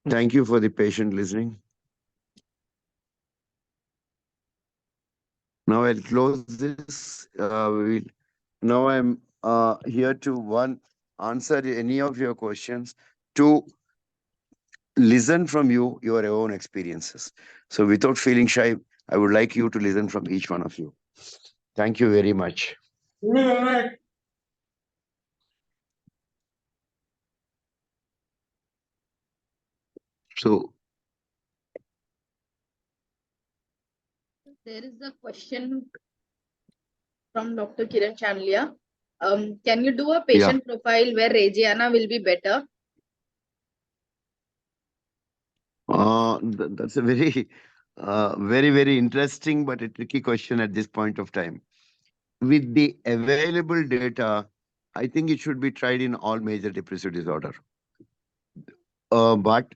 Thank you for the patient listening. Now I'll close this. Now I'm here to answer any of your questions, to listen from you your own experiences. So without feeling shy, I would like you to listen from each one of you. Thank you very much. So there is a question from Dr. Kiran Chanlia. Can you do a patient profile where Regiana will be better? That's a very, very interesting but a tricky question at this point of time. With the available data, I think it should be tried in all major depressive disorder. But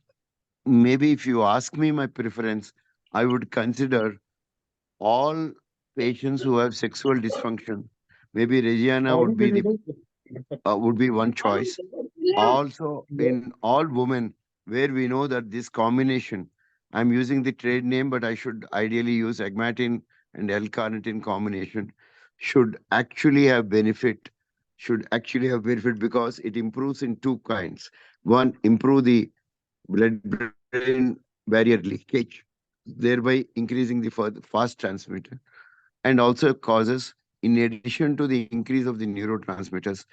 maybe if you ask me my preference, I would consider all patients who have sexual dysfunction. Maybe Reggiana would be one choice. Also, in all women, where we know that this combination, I'm using the trade name, but I should ideally use agmatin and L-carnitine combination, should actually have benefit, because it improves in two kinds. One, improve the blood-brain barrier leakage, thereby increasing the fast transmitter, and also causes, in addition to the increase of the neurotransmitters,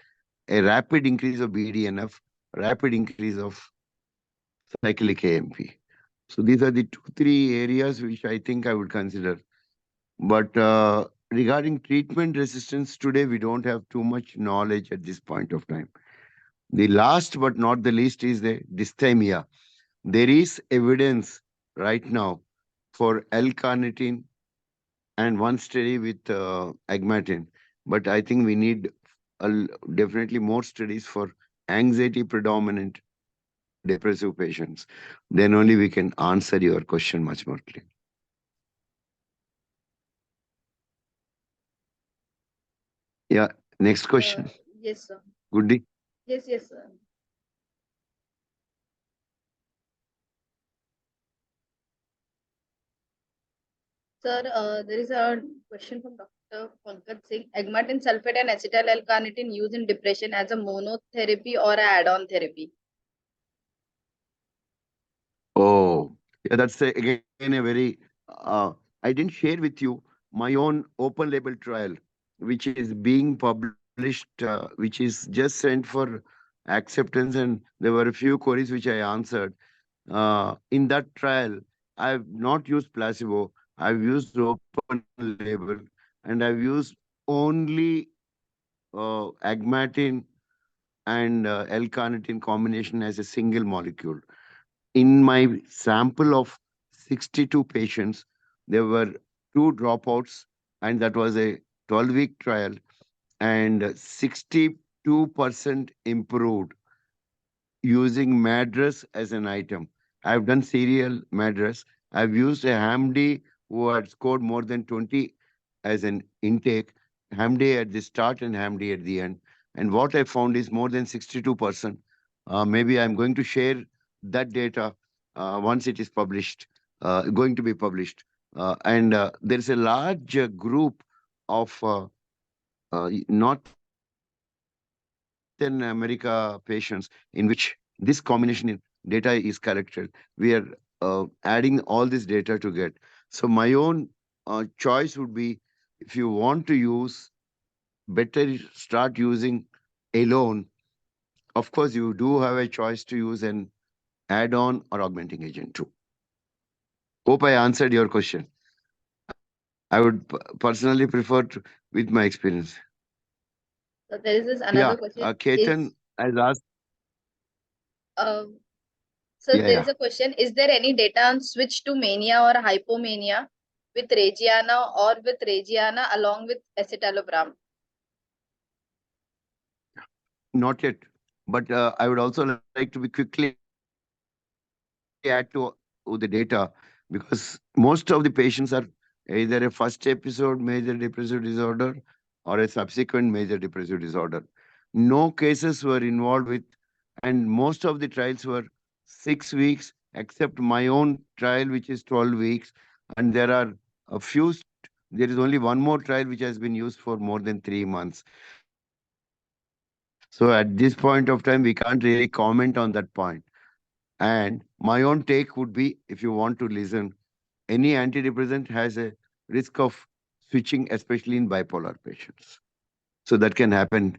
a rapid increase of BDNF, rapid increase of cyclic AMP. So these are the two, three areas which I think I would consider. But regarding treatment resistance, today we don't have too much knowledge at this point of time. The last but not the least is the dysthymia. There is evidence right now for L-carnitine and one study with agmatin. But I think we need definitely more studies for anxiety predominant depressive patients. Then only we can answer your question much more clear. Yeah. Next question. Yes, sir. Good day. Yes, sir. Sir, there is a question from Dr. Pankaj Singh. Agmatin sulfate and acetyl L-carnitine used in depression as a monotherapy or a add-on therapy? Oh, yeah, that's again a very. I didn't share with you my own open label trial, which is being published, which is just sent for acceptance, and there were a few queries which I answered. In that trial, I've not used placebo. I've used open label, and I've used only agmatin and L-carnitine combination as a single molecule. In my sample of 62 patients, there were two dropouts, and that was a 12-week trial, and 62% improved using Madras as an item. I've done serial Madras. I've used a HAMD who had scored more than 20 as an intake, HAMD at the start and HAMD at the end. And what I found is more than 62%. Maybe I'm going to share that data once it is published, going to be published. And there's a large group of Northern America patients in which this combination in data is collected. We are adding all this data to get. So my own choice would be, if you want to use, better start using alone. Of course, you do have a choice to use an add-on or augmenting agent too. Hope I answered your question. I would personally prefer to, with my experience. So there is this Yeah, another question. Ketan has asked. Uh, so Yeah, there yeah. is a question. Is there any data on switch to mania or hypomania with Regiana or with Regiana along with escitalopram? Not yet, but I would also like to be quickly add to the data, because most of the patients are either a first episode major depressive disorder or a subsequent major depressive disorder. No cases were involved with, and most of the trials were 6 weeks, except my own trial, which is 12 weeks. And there are a few, there is only one more trial which has been used for more than 3 months. So at this point of time, we can't really comment on that point. And my own take would be, if you want to listen, any antidepressant has a risk of switching, especially in bipolar patients. So that can happen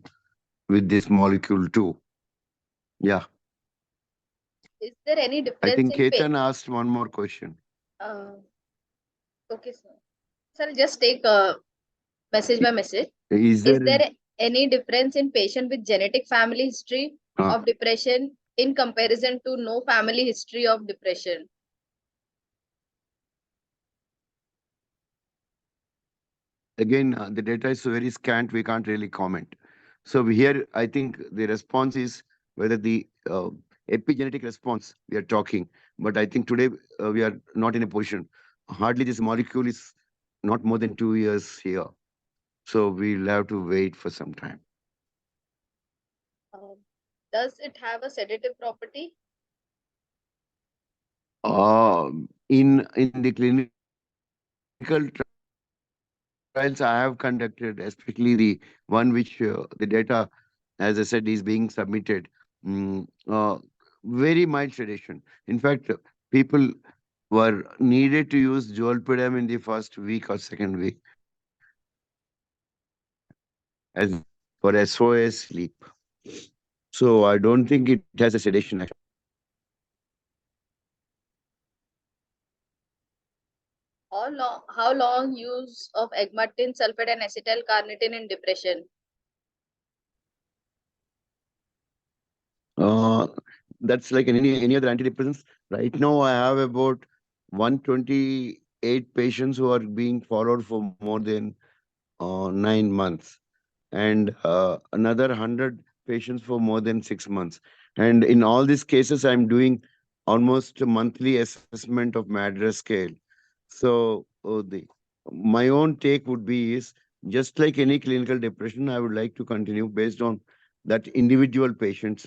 with this molecule too. Yeah. Is there any I think difference in Ketan pay? asked one more question. Uh, okay, sir. So I'll just take message by message. Is Is there there any difference in patient with genetic family history of depression in comparison to no family history of depression? again, the data is very scant, we can't really comment. So here, I think the response is whether the epigenetic response we are talking, but I think today we are not in a position. hardly this molecule is not more than 2 years here. So we'll have to wait for some time. Um, does it have a sedative property? In the clinical trials I have conducted, especially the one which the data, as I said, is being submitted, very mild sedation. In fact, people were needed to use zolpidem in the first week or second week as for SOS sleep. So I don't think it has a sedation action. How long use of agmatine sulfate and acetyl carnitine in depression? Uh, that's like in any other antidepressants. Right now, I have about 128 patients who are being followed for more than 9 months, and another 100 patients for more than 6 months. And in all these cases, I'm doing almost a monthly assessment of MADRS scale. So my own take would be is just like any clinical depression, I would like to continue based on that individual patient's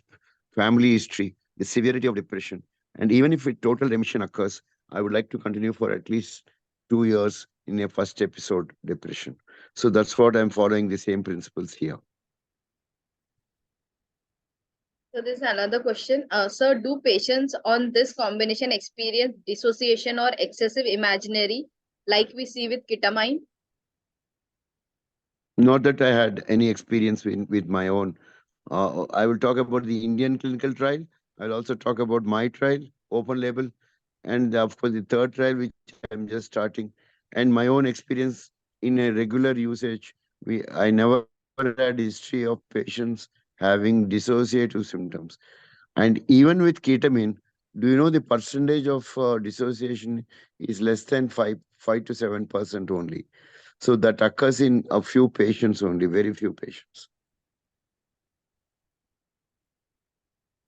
family history, the severity of depression, and even if a total remission occurs, I would like to continue for at least 2 years in a first episode depression. So that's what I'm following the same principles here. So this is another question. Sir, do patients on this combination experience dissociation or excessive imaginary like we see with ketamine? Not that I had any experience with my own. I will talk about the Indian clinical trial. I'll also talk about my trial, open label, and of course the third trial, which I'm just starting, and my own experience in a regular usage. I never had history of patients having dissociative symptoms. And even with ketamine, do you know the percentage of dissociation is less than 5 to 7% only. So that occurs in a few patients only, very few patients.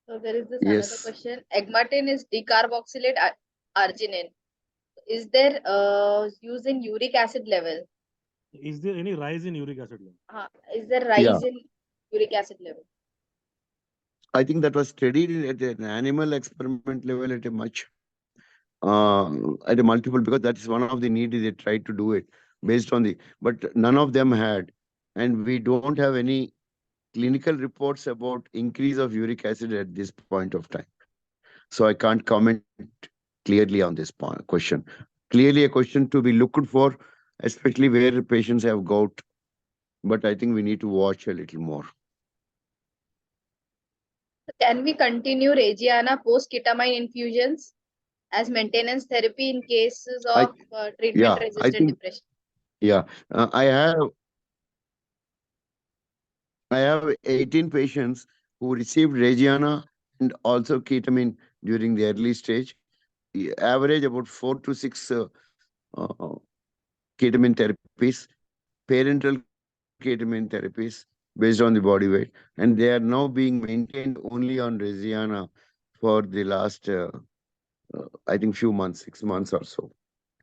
So there is this another Yes. question. Agmatine is decarboxylate arginine. Is there use in uric acid level? Is there any rise in uric acid level? Is there Yeah. rise in uric acid level? I think that was studied at an animal experiment level at a multiple, because that is one of the needs they tried to do it based on the, but none of them had, and we don't have any clinical reports about increase of uric acid at this point of time. So I can't comment clearly on this question. Clearly a question to be looked for, especially where patients have gout, but I think we need to watch a little more. Can we continue Regiana post ketamine infusions as maintenance therapy in cases I of treatment Yeah, I resistant think, depression? yeah, I have 18 patients who received Regiana and also ketamine during the early stage. Average about 4 to 6 uh, ketamine therapies, parental ketamine therapies based on the body weight, and they are now being maintained only on Regiana for the last, I think, few months, 6 months or so.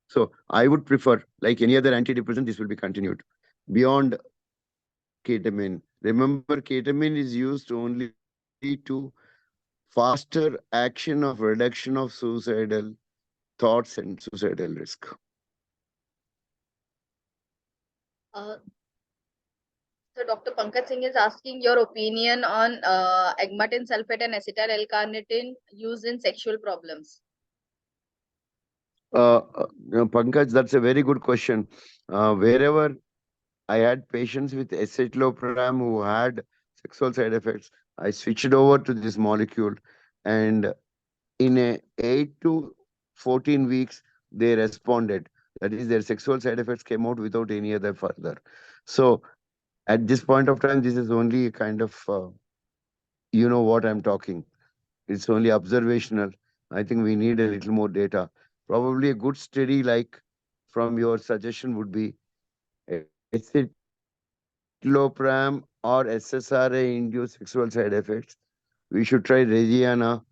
So I would prefer, like any other antidepressant, this will be continued beyond ketamine. Remember, ketamine is used only to faster action of reduction of suicidal thoughts and suicidal risk. Uh, so Dr. Pankaj Singh is asking your opinion on agmatine sulfate and acetyl L-carnitine used in sexual problems. Pankaj, that's a very good question. Wherever I had patients with escitalopram who had sexual side effects, I switched over to this molecule, and in a 8 to 14 weeks, they responded. That is, their sexual side effects came out without any other further. So at this point of time, this is only a kind of, you know what I'm talking. It's only observational. I think we need a little more data. Probably a good study like from your suggestion would be escitalopram or SSRI induced sexual side effects. We should try Regiana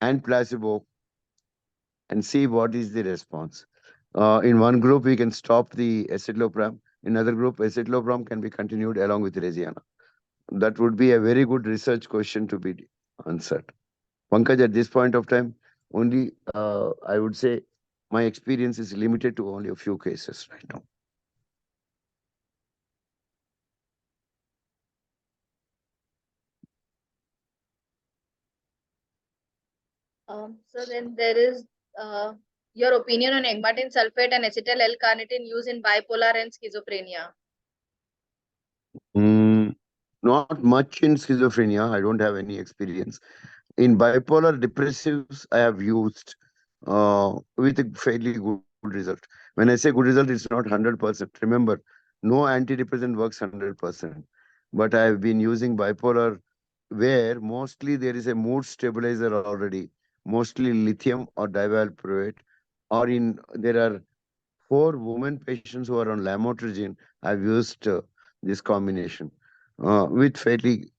and placebo and see what is the response. In one group, we can stop the escitalopram. In another group, escitalopram can be continued along with Resiana. That would be a very good research question to be answered. Pankaj, at this point of time, only I would say my experience is limited to only a few cases right now. So then there is your opinion on egmatin sulfate and acetyl L-carnitine used in bipolar and schizophrenia. Mm, not much in schizophrenia. I don't have any experience. In bipolar depressives, I have used with a fairly good result. When I say good result, it's not 100%. Remember, no antidepressant works 100%. But I have been using bipolar where mostly there is a mood stabilizer already, mostly lithium or divalproate, or in there are 4 women patients who are on lamotrigine. I've used this combination with fairly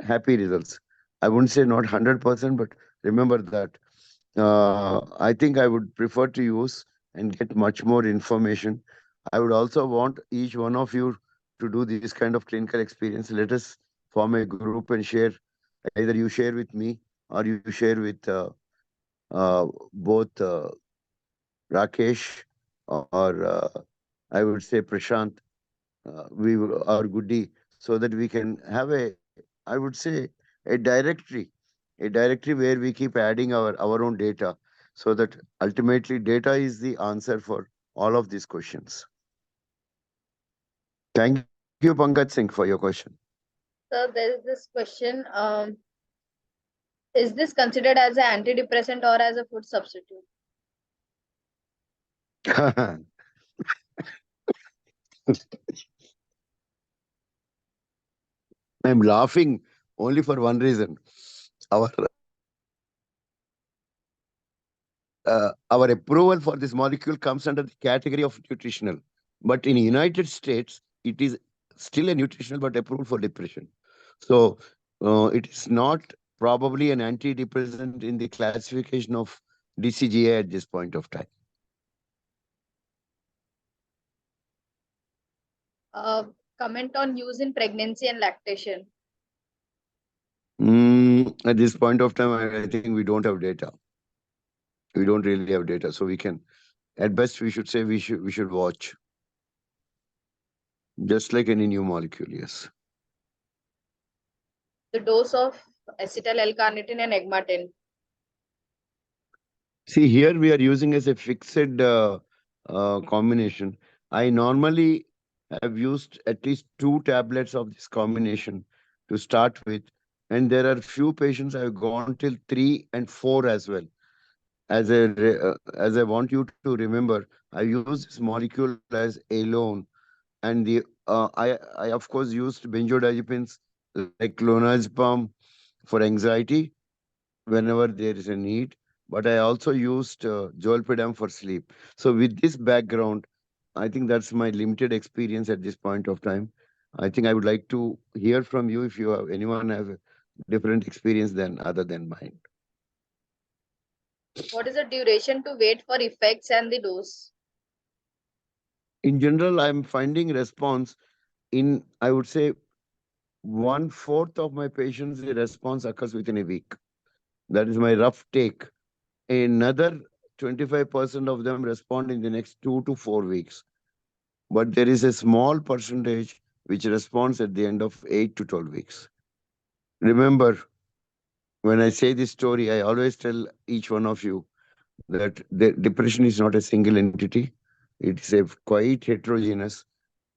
happy results. I wouldn't say not 100%, but remember that I think I would prefer to use and get much more information. I would also want each one of you to do this kind of clinical experience. Let us form a group and share. Either you share with me or you share with both Rakesh or I would say Prashant, or Goody, so that we can have I would say, a directory, where we keep adding our own data, so that ultimately data is the answer for all of these questions. Thank you, Pankaj Singh, for your question. So there is this question: is this considered as an antidepressant or as a food substitute? I'm laughing only for one reason. Our our approval for this molecule comes under the category of nutritional, but in United States it is still a nutritional but approved for depression. So it is not probably an antidepressant in the classification of DCGA at this point of time. Comment on use in pregnancy and lactation. At this point of time, I think we don't have data. We don't really have data, so we can, at best, we should say we should watch, just like any new molecule. Yes. The dose of acetyl L-carnitine and egmatin. See, here we are using as a fixed combination. I normally have used at least 2 tablets of this combination to start with, and there are few patients I've gone till 3 and 4 as well. As I want you to remember, I use this molecule as alone, and I of course used benzodiazepines like clonazepam for anxiety whenever there is a need, but I also used zolpidem for sleep. So with this background, I think that's my limited experience at this point of time. I think I would like to hear from you if you have anyone have a different experience than other than mine. What is the duration to wait for effects and the dose? In general, I'm finding response in, I would say, 1/4 of my patients, the response occurs within a week. That is my rough take. Another 25% of them respond in the next 2 to 4 weeks. But there is a small percentage which responds at the end of 8 to 12 weeks. Remember, when I say this story, I always tell each one of you that the depression is not a single entity. It is a quite heterogeneous.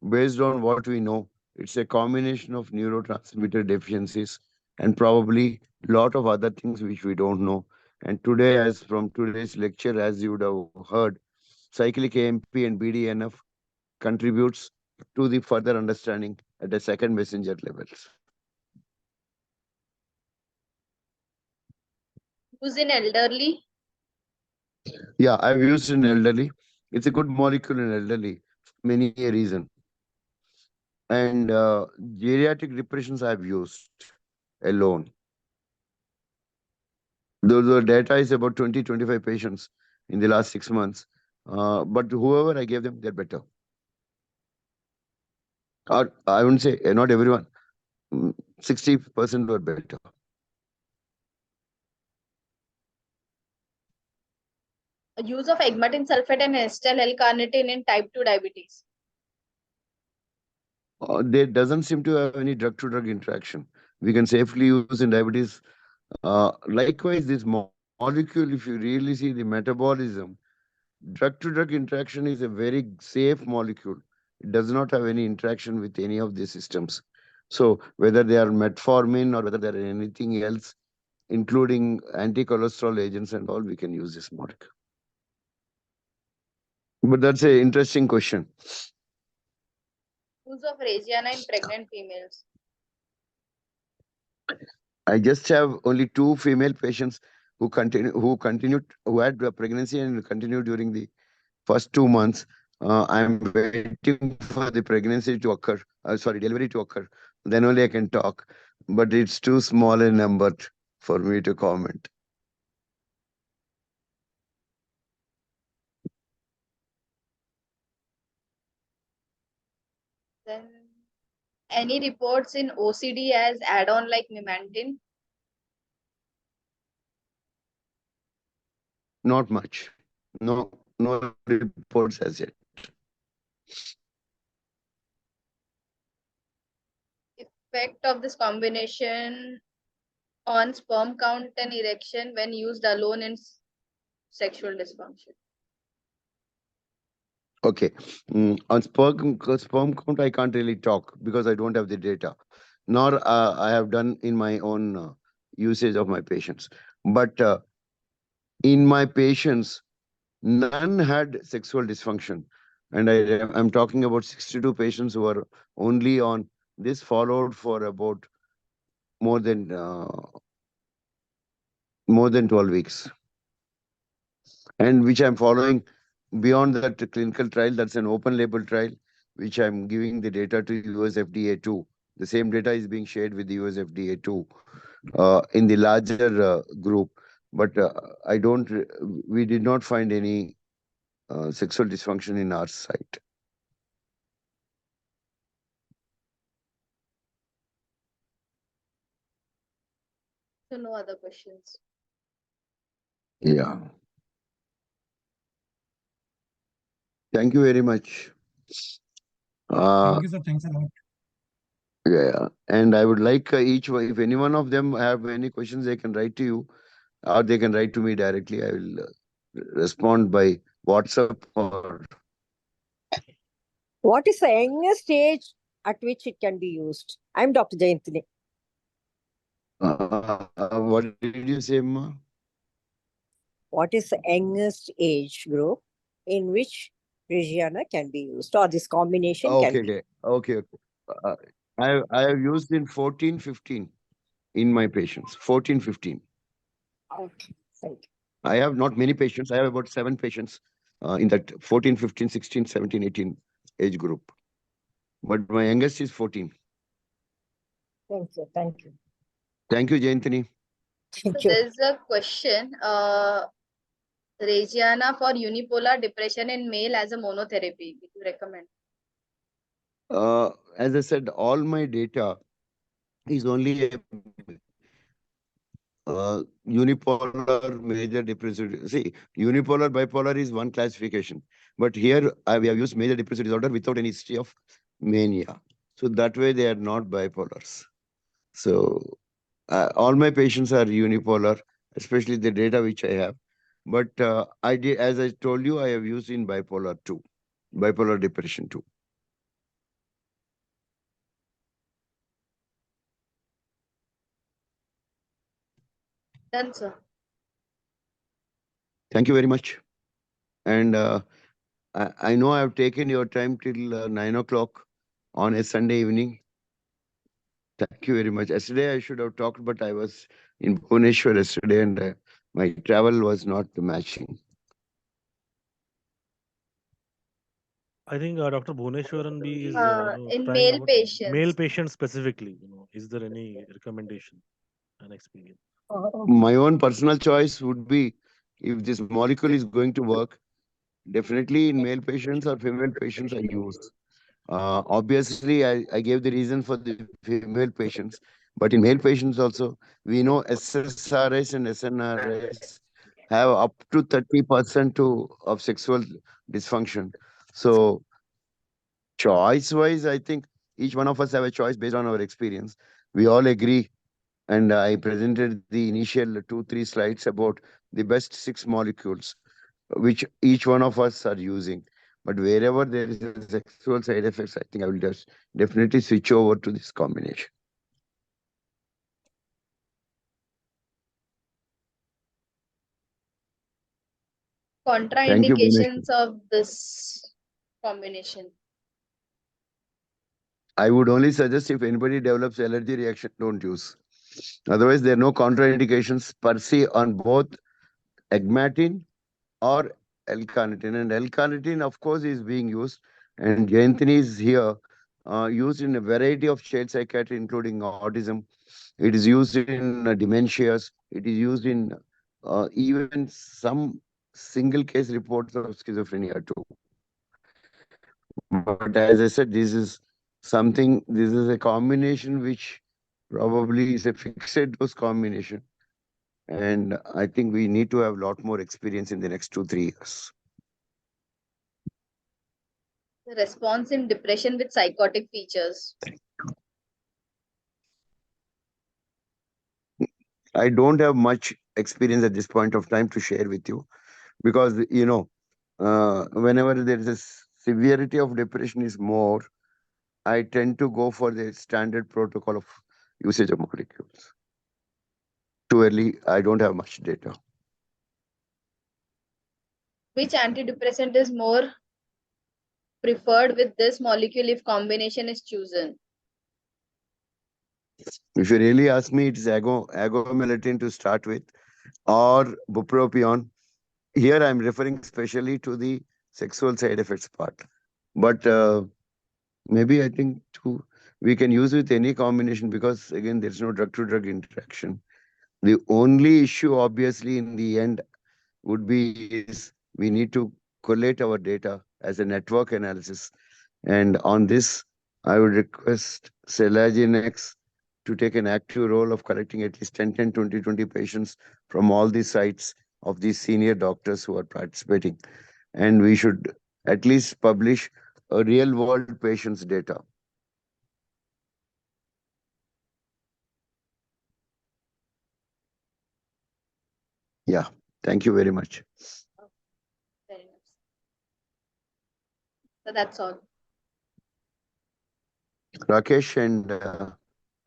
Based on what we know, it's a combination of neurotransmitter deficiencies and probably a lot of other things which we don't know. And today, as from today's lecture, as you would have heard, cyclic AMP and BDNF contributes to the further understanding at the second messenger levels. Use in elderly. Yeah, I've used in elderly. It's a good molecule in elderly for many a reason. And geriatric depressions I've used alone. The data is about 20, 25 patients in the last 6 months. But whoever I gave them, they're better. Or I wouldn't say not everyone. 60% were better. Use of agmatin sulfate and acetyl L-carnitine in type 2 diabetes. There doesn't seem to have any drug-to-drug interaction. We can safely use in diabetes. Likewise, this molecule, if you really see the metabolism, drug-to-drug interaction is a very safe molecule. It does not have any interaction with any of the systems. So whether they are metformin or whether they are anything else, including anti-cholesterol agents and all, we can use this molecule. But that's an interesting question. Use of Regiana in pregnant females. I just have only 2 female patients who had a pregnancy and continued during the first 2 months. I'm waiting for the pregnancy to occur, delivery to occur. Then only I can talk. But it's too small a number for me to comment. Then any reports in OCD as add-on like memantine? Not much. No reports as yet. Effect of this combination on sperm count and erection when used alone in sexual dysfunction. Okay. On sperm count, I can't really talk because I don't have the data, nor I have done in my own usage of my patients. But in my patients, none had sexual dysfunction. And I'm talking about 62 patients who are only on this, followed for about more than 12 weeks. And which I'm following beyond that clinical trial. That's an open label trial, which I'm giving the data to US FDA too. The same data is being shared with the US FDA too, in the larger group. But we did not find any sexual dysfunction in our site. So no other questions. Yeah. Thank you very much. Thank you, sir. Thanks a lot. Yeah. And I would like if any one of them have any questions, they can write to you or they can write to me directly. I will respond by WhatsApp or. What is the youngest stage at which it can be used? I'm Dr. Jayantini. What did you say, Ma? What is the youngest age group in which Regiana can be used, or this combination can be? Okay. I have used in 14, 15 in my patients. 14, 15. Okay, thank you. I have not many patients. I have about 7 patients in that 14, 15, 16, 17, 18 age group. But my youngest is 14. Thank you. Thank you. Thank you, Jayantini. Thank So you. there's a question. Regiana for unipolar depression in male as a monotherapy. Would you recommend? As I said, all my data is only a unipolar major depressive. See, unipolar bipolar is one classification, but here we have used major depressive disorder without any history of mania. So that way they are not bipolars. So all my patients are unipolar, especially the data which I have. But as I told you, I have used in bipolar too, bipolar depression too. Done, sir. Thank you very much. And I know I have taken your time till 9 o'clock on a Sunday evening. Thank you very much. Yesterday I should have talked, but I was in Bhubaneswar yesterday and my travel was not matching. I think Dr. Bhuneshwaran B is In trying male about patients. male patients specifically. Is there any recommendation and experience? My own personal choice would be, if this molecule is going to work, definitely in male patients or female patients I use. Obviously, I gave the reason for the female patients, but in male patients also, we know SSRIs and SNRIs have up to 30% of sexual dysfunction. So, choice-wise, I think each one of us have a choice based on our experience. We all agree, and I presented the initial 2, 3 slides about the best 6 molecules which each one of us are using. But wherever there is a sexual side effects, I think I will just definitely switch over to this combination. Thank you, Contraindications of this combination. I would only suggest if anybody develops allergy reaction, don't use. Otherwise, there are no contraindications per se on both agmatin or L-carnitine. And L-carnitine, of course, is being used. And Jayantini is here, used in a variety of child psychiatry, including autism. It is used in dementias. It is used in even some single case reports of schizophrenia too. But as I said, this is a combination which probably is a fixed dose combination. And I think we need to have a lot more experience in the next 2, 3 years. The response in depression with psychotic features. I don't have much experience at this point of time to share with you because, whenever there is a severity of depression is more, I tend to go for the standard protocol of usage of molecules. Too early, I don't have much data. Which antidepressant is more preferred with this molecule if combination is chosen? If you really ask me, it's agomelatine to start with or bupropion. Here I'm referring specially to the sexual side effects part. But maybe I think we can use with any combination because again, there's no drug-to-drug interaction. The only issue, obviously, in the end would be is we need to collate our data as a network analysis. And on this, I would request Celaginex to take an active role of collecting at least 10, 20 patients from all the sites of these senior doctors who are participating. And we should at least publish a real world patients data. Yeah, thank you very much. Very nice. So that's all. Rakesh and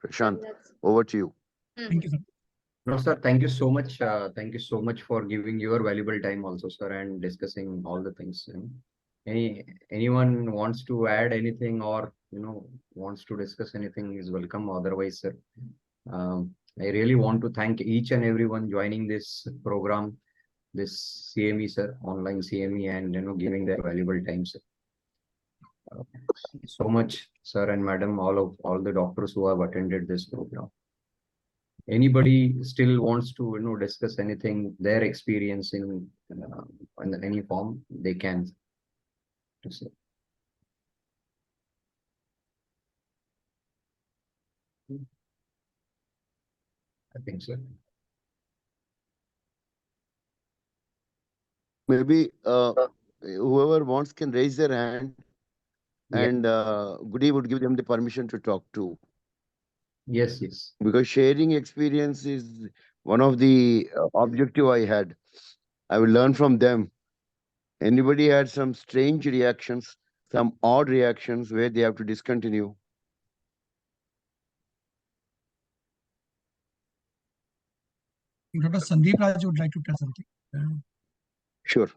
Prashant, over to you. Thank you, sir. No, sir, thank you so much. Thank you so much for giving your valuable time also, sir, and discussing all the things. Anyone wants to add anything or wants to discuss anything is welcome. Otherwise, sir, I really want to thank each and everyone joining this program, this CME, sir, online CME, and giving their valuable time, sir. So much, sir and madam, all the doctors who have attended this program. Anybody still wants to discuss anything, their experience in any form, they can to say. I think so. Maybe whoever wants can raise their hand, and Goody would give them the permission to talk to. Yes, yes. Because sharing experience is one of the objective I had. I will learn from them. Anybody had some strange reactions, some odd reactions where they have to discontinue? Dr. Sandeep Raj would like to tell something. Sure.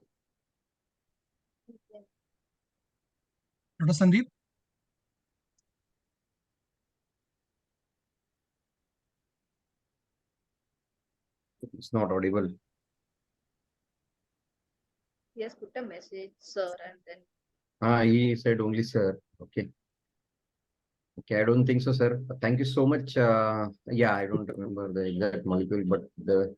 Dr. Sandeep? It's not audible. Yes, put a message, sir, and then. He said only sir. Okay. Okay, I don't think so, sir. Thank you so much. Yeah, I don't remember the exact molecule, but the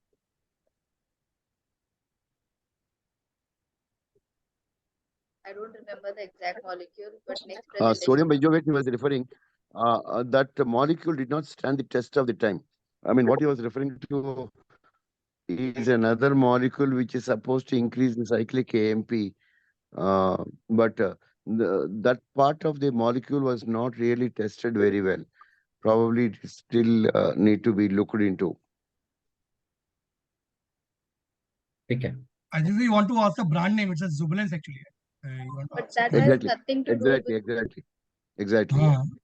I don't remember the exact molecule, but next Sodium presentation. benzoate he was referring, that molecule did not stand the test of the time. I mean, what he was referring to is another molecule which is supposed to increase the cyclic AMP, but that part of the molecule was not really tested very well. Probably it still need to be looked into. Okay. I think we want to ask the brand name. It says Zubalance actually. You want to But ask the that brand has Exactly, nothing to do exactly, with. exactly. name?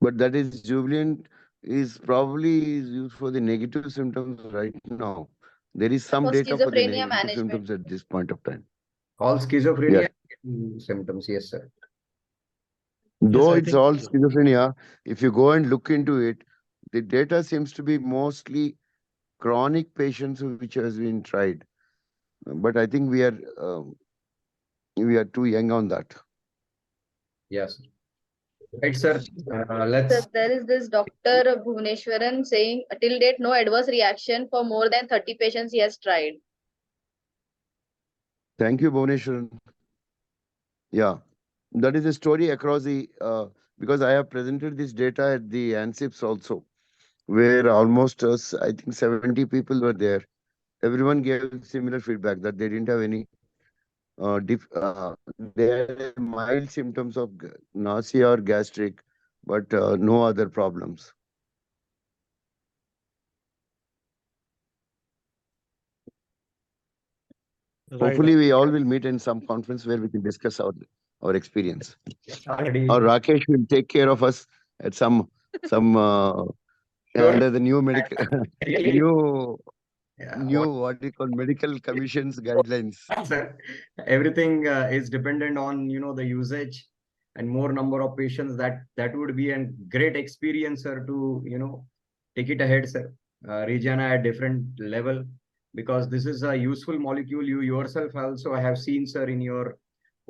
But that is Jubilant is probably used for the negative symptoms right now. There is some For data for the schizophrenia negative management. symptoms at this point of time. All schizophrenia symptoms, yes, sir. Though I it's think, all schizophrenia, if you go and look into it, the data seems to be mostly chronic patients which has been tried. But I think we are too young on that. Yes. Right, sir. So Let's. there is this Dr. Bhuvneshwaran saying, till date, no adverse reaction for more than 30 patients he has tried. Thank you, Bhuvneshwaran. Yeah, that is a story across the, because I have presented this data at the ANSIPS also, where almost I think 70 people were there. Everyone gave similar feedback that they didn't have any, they had mild symptoms of nausea or gastric, but no other problems. right. Hopefully, we all will meet in some conference where we can discuss our experience. Already. Or Rakesh will take care of us at some Sure. under the new medical Really, new what, what we call medical commission's guidelines. sir? Everything is dependent on, the usage and more number of patients. That would be a great experience, sir, to, take it ahead, sir. Regina at different level, because this is a useful molecule. You yourself also have seen, sir, in your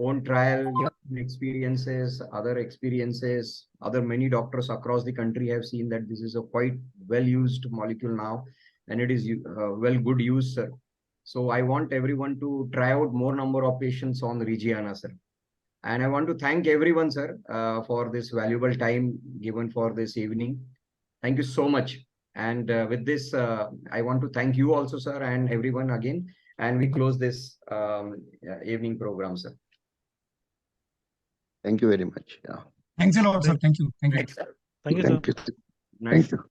own trial experiences, other many doctors across the country have seen that this is a quite well used molecule now, and it is well good use, sir. So I want everyone to try out more number of patients on Regiana, sir. And I want to thank everyone, sir, for this valuable time given for this evening. Thank you so much. And with this, I want to thank you also, sir, and everyone again. And we close this evening program, sir. Thank you very much. Yeah. Thanks a lot, sir. Thank you. Thank you. Thanks, sir. Thank you, sir. Thank you. Nice. Thank you.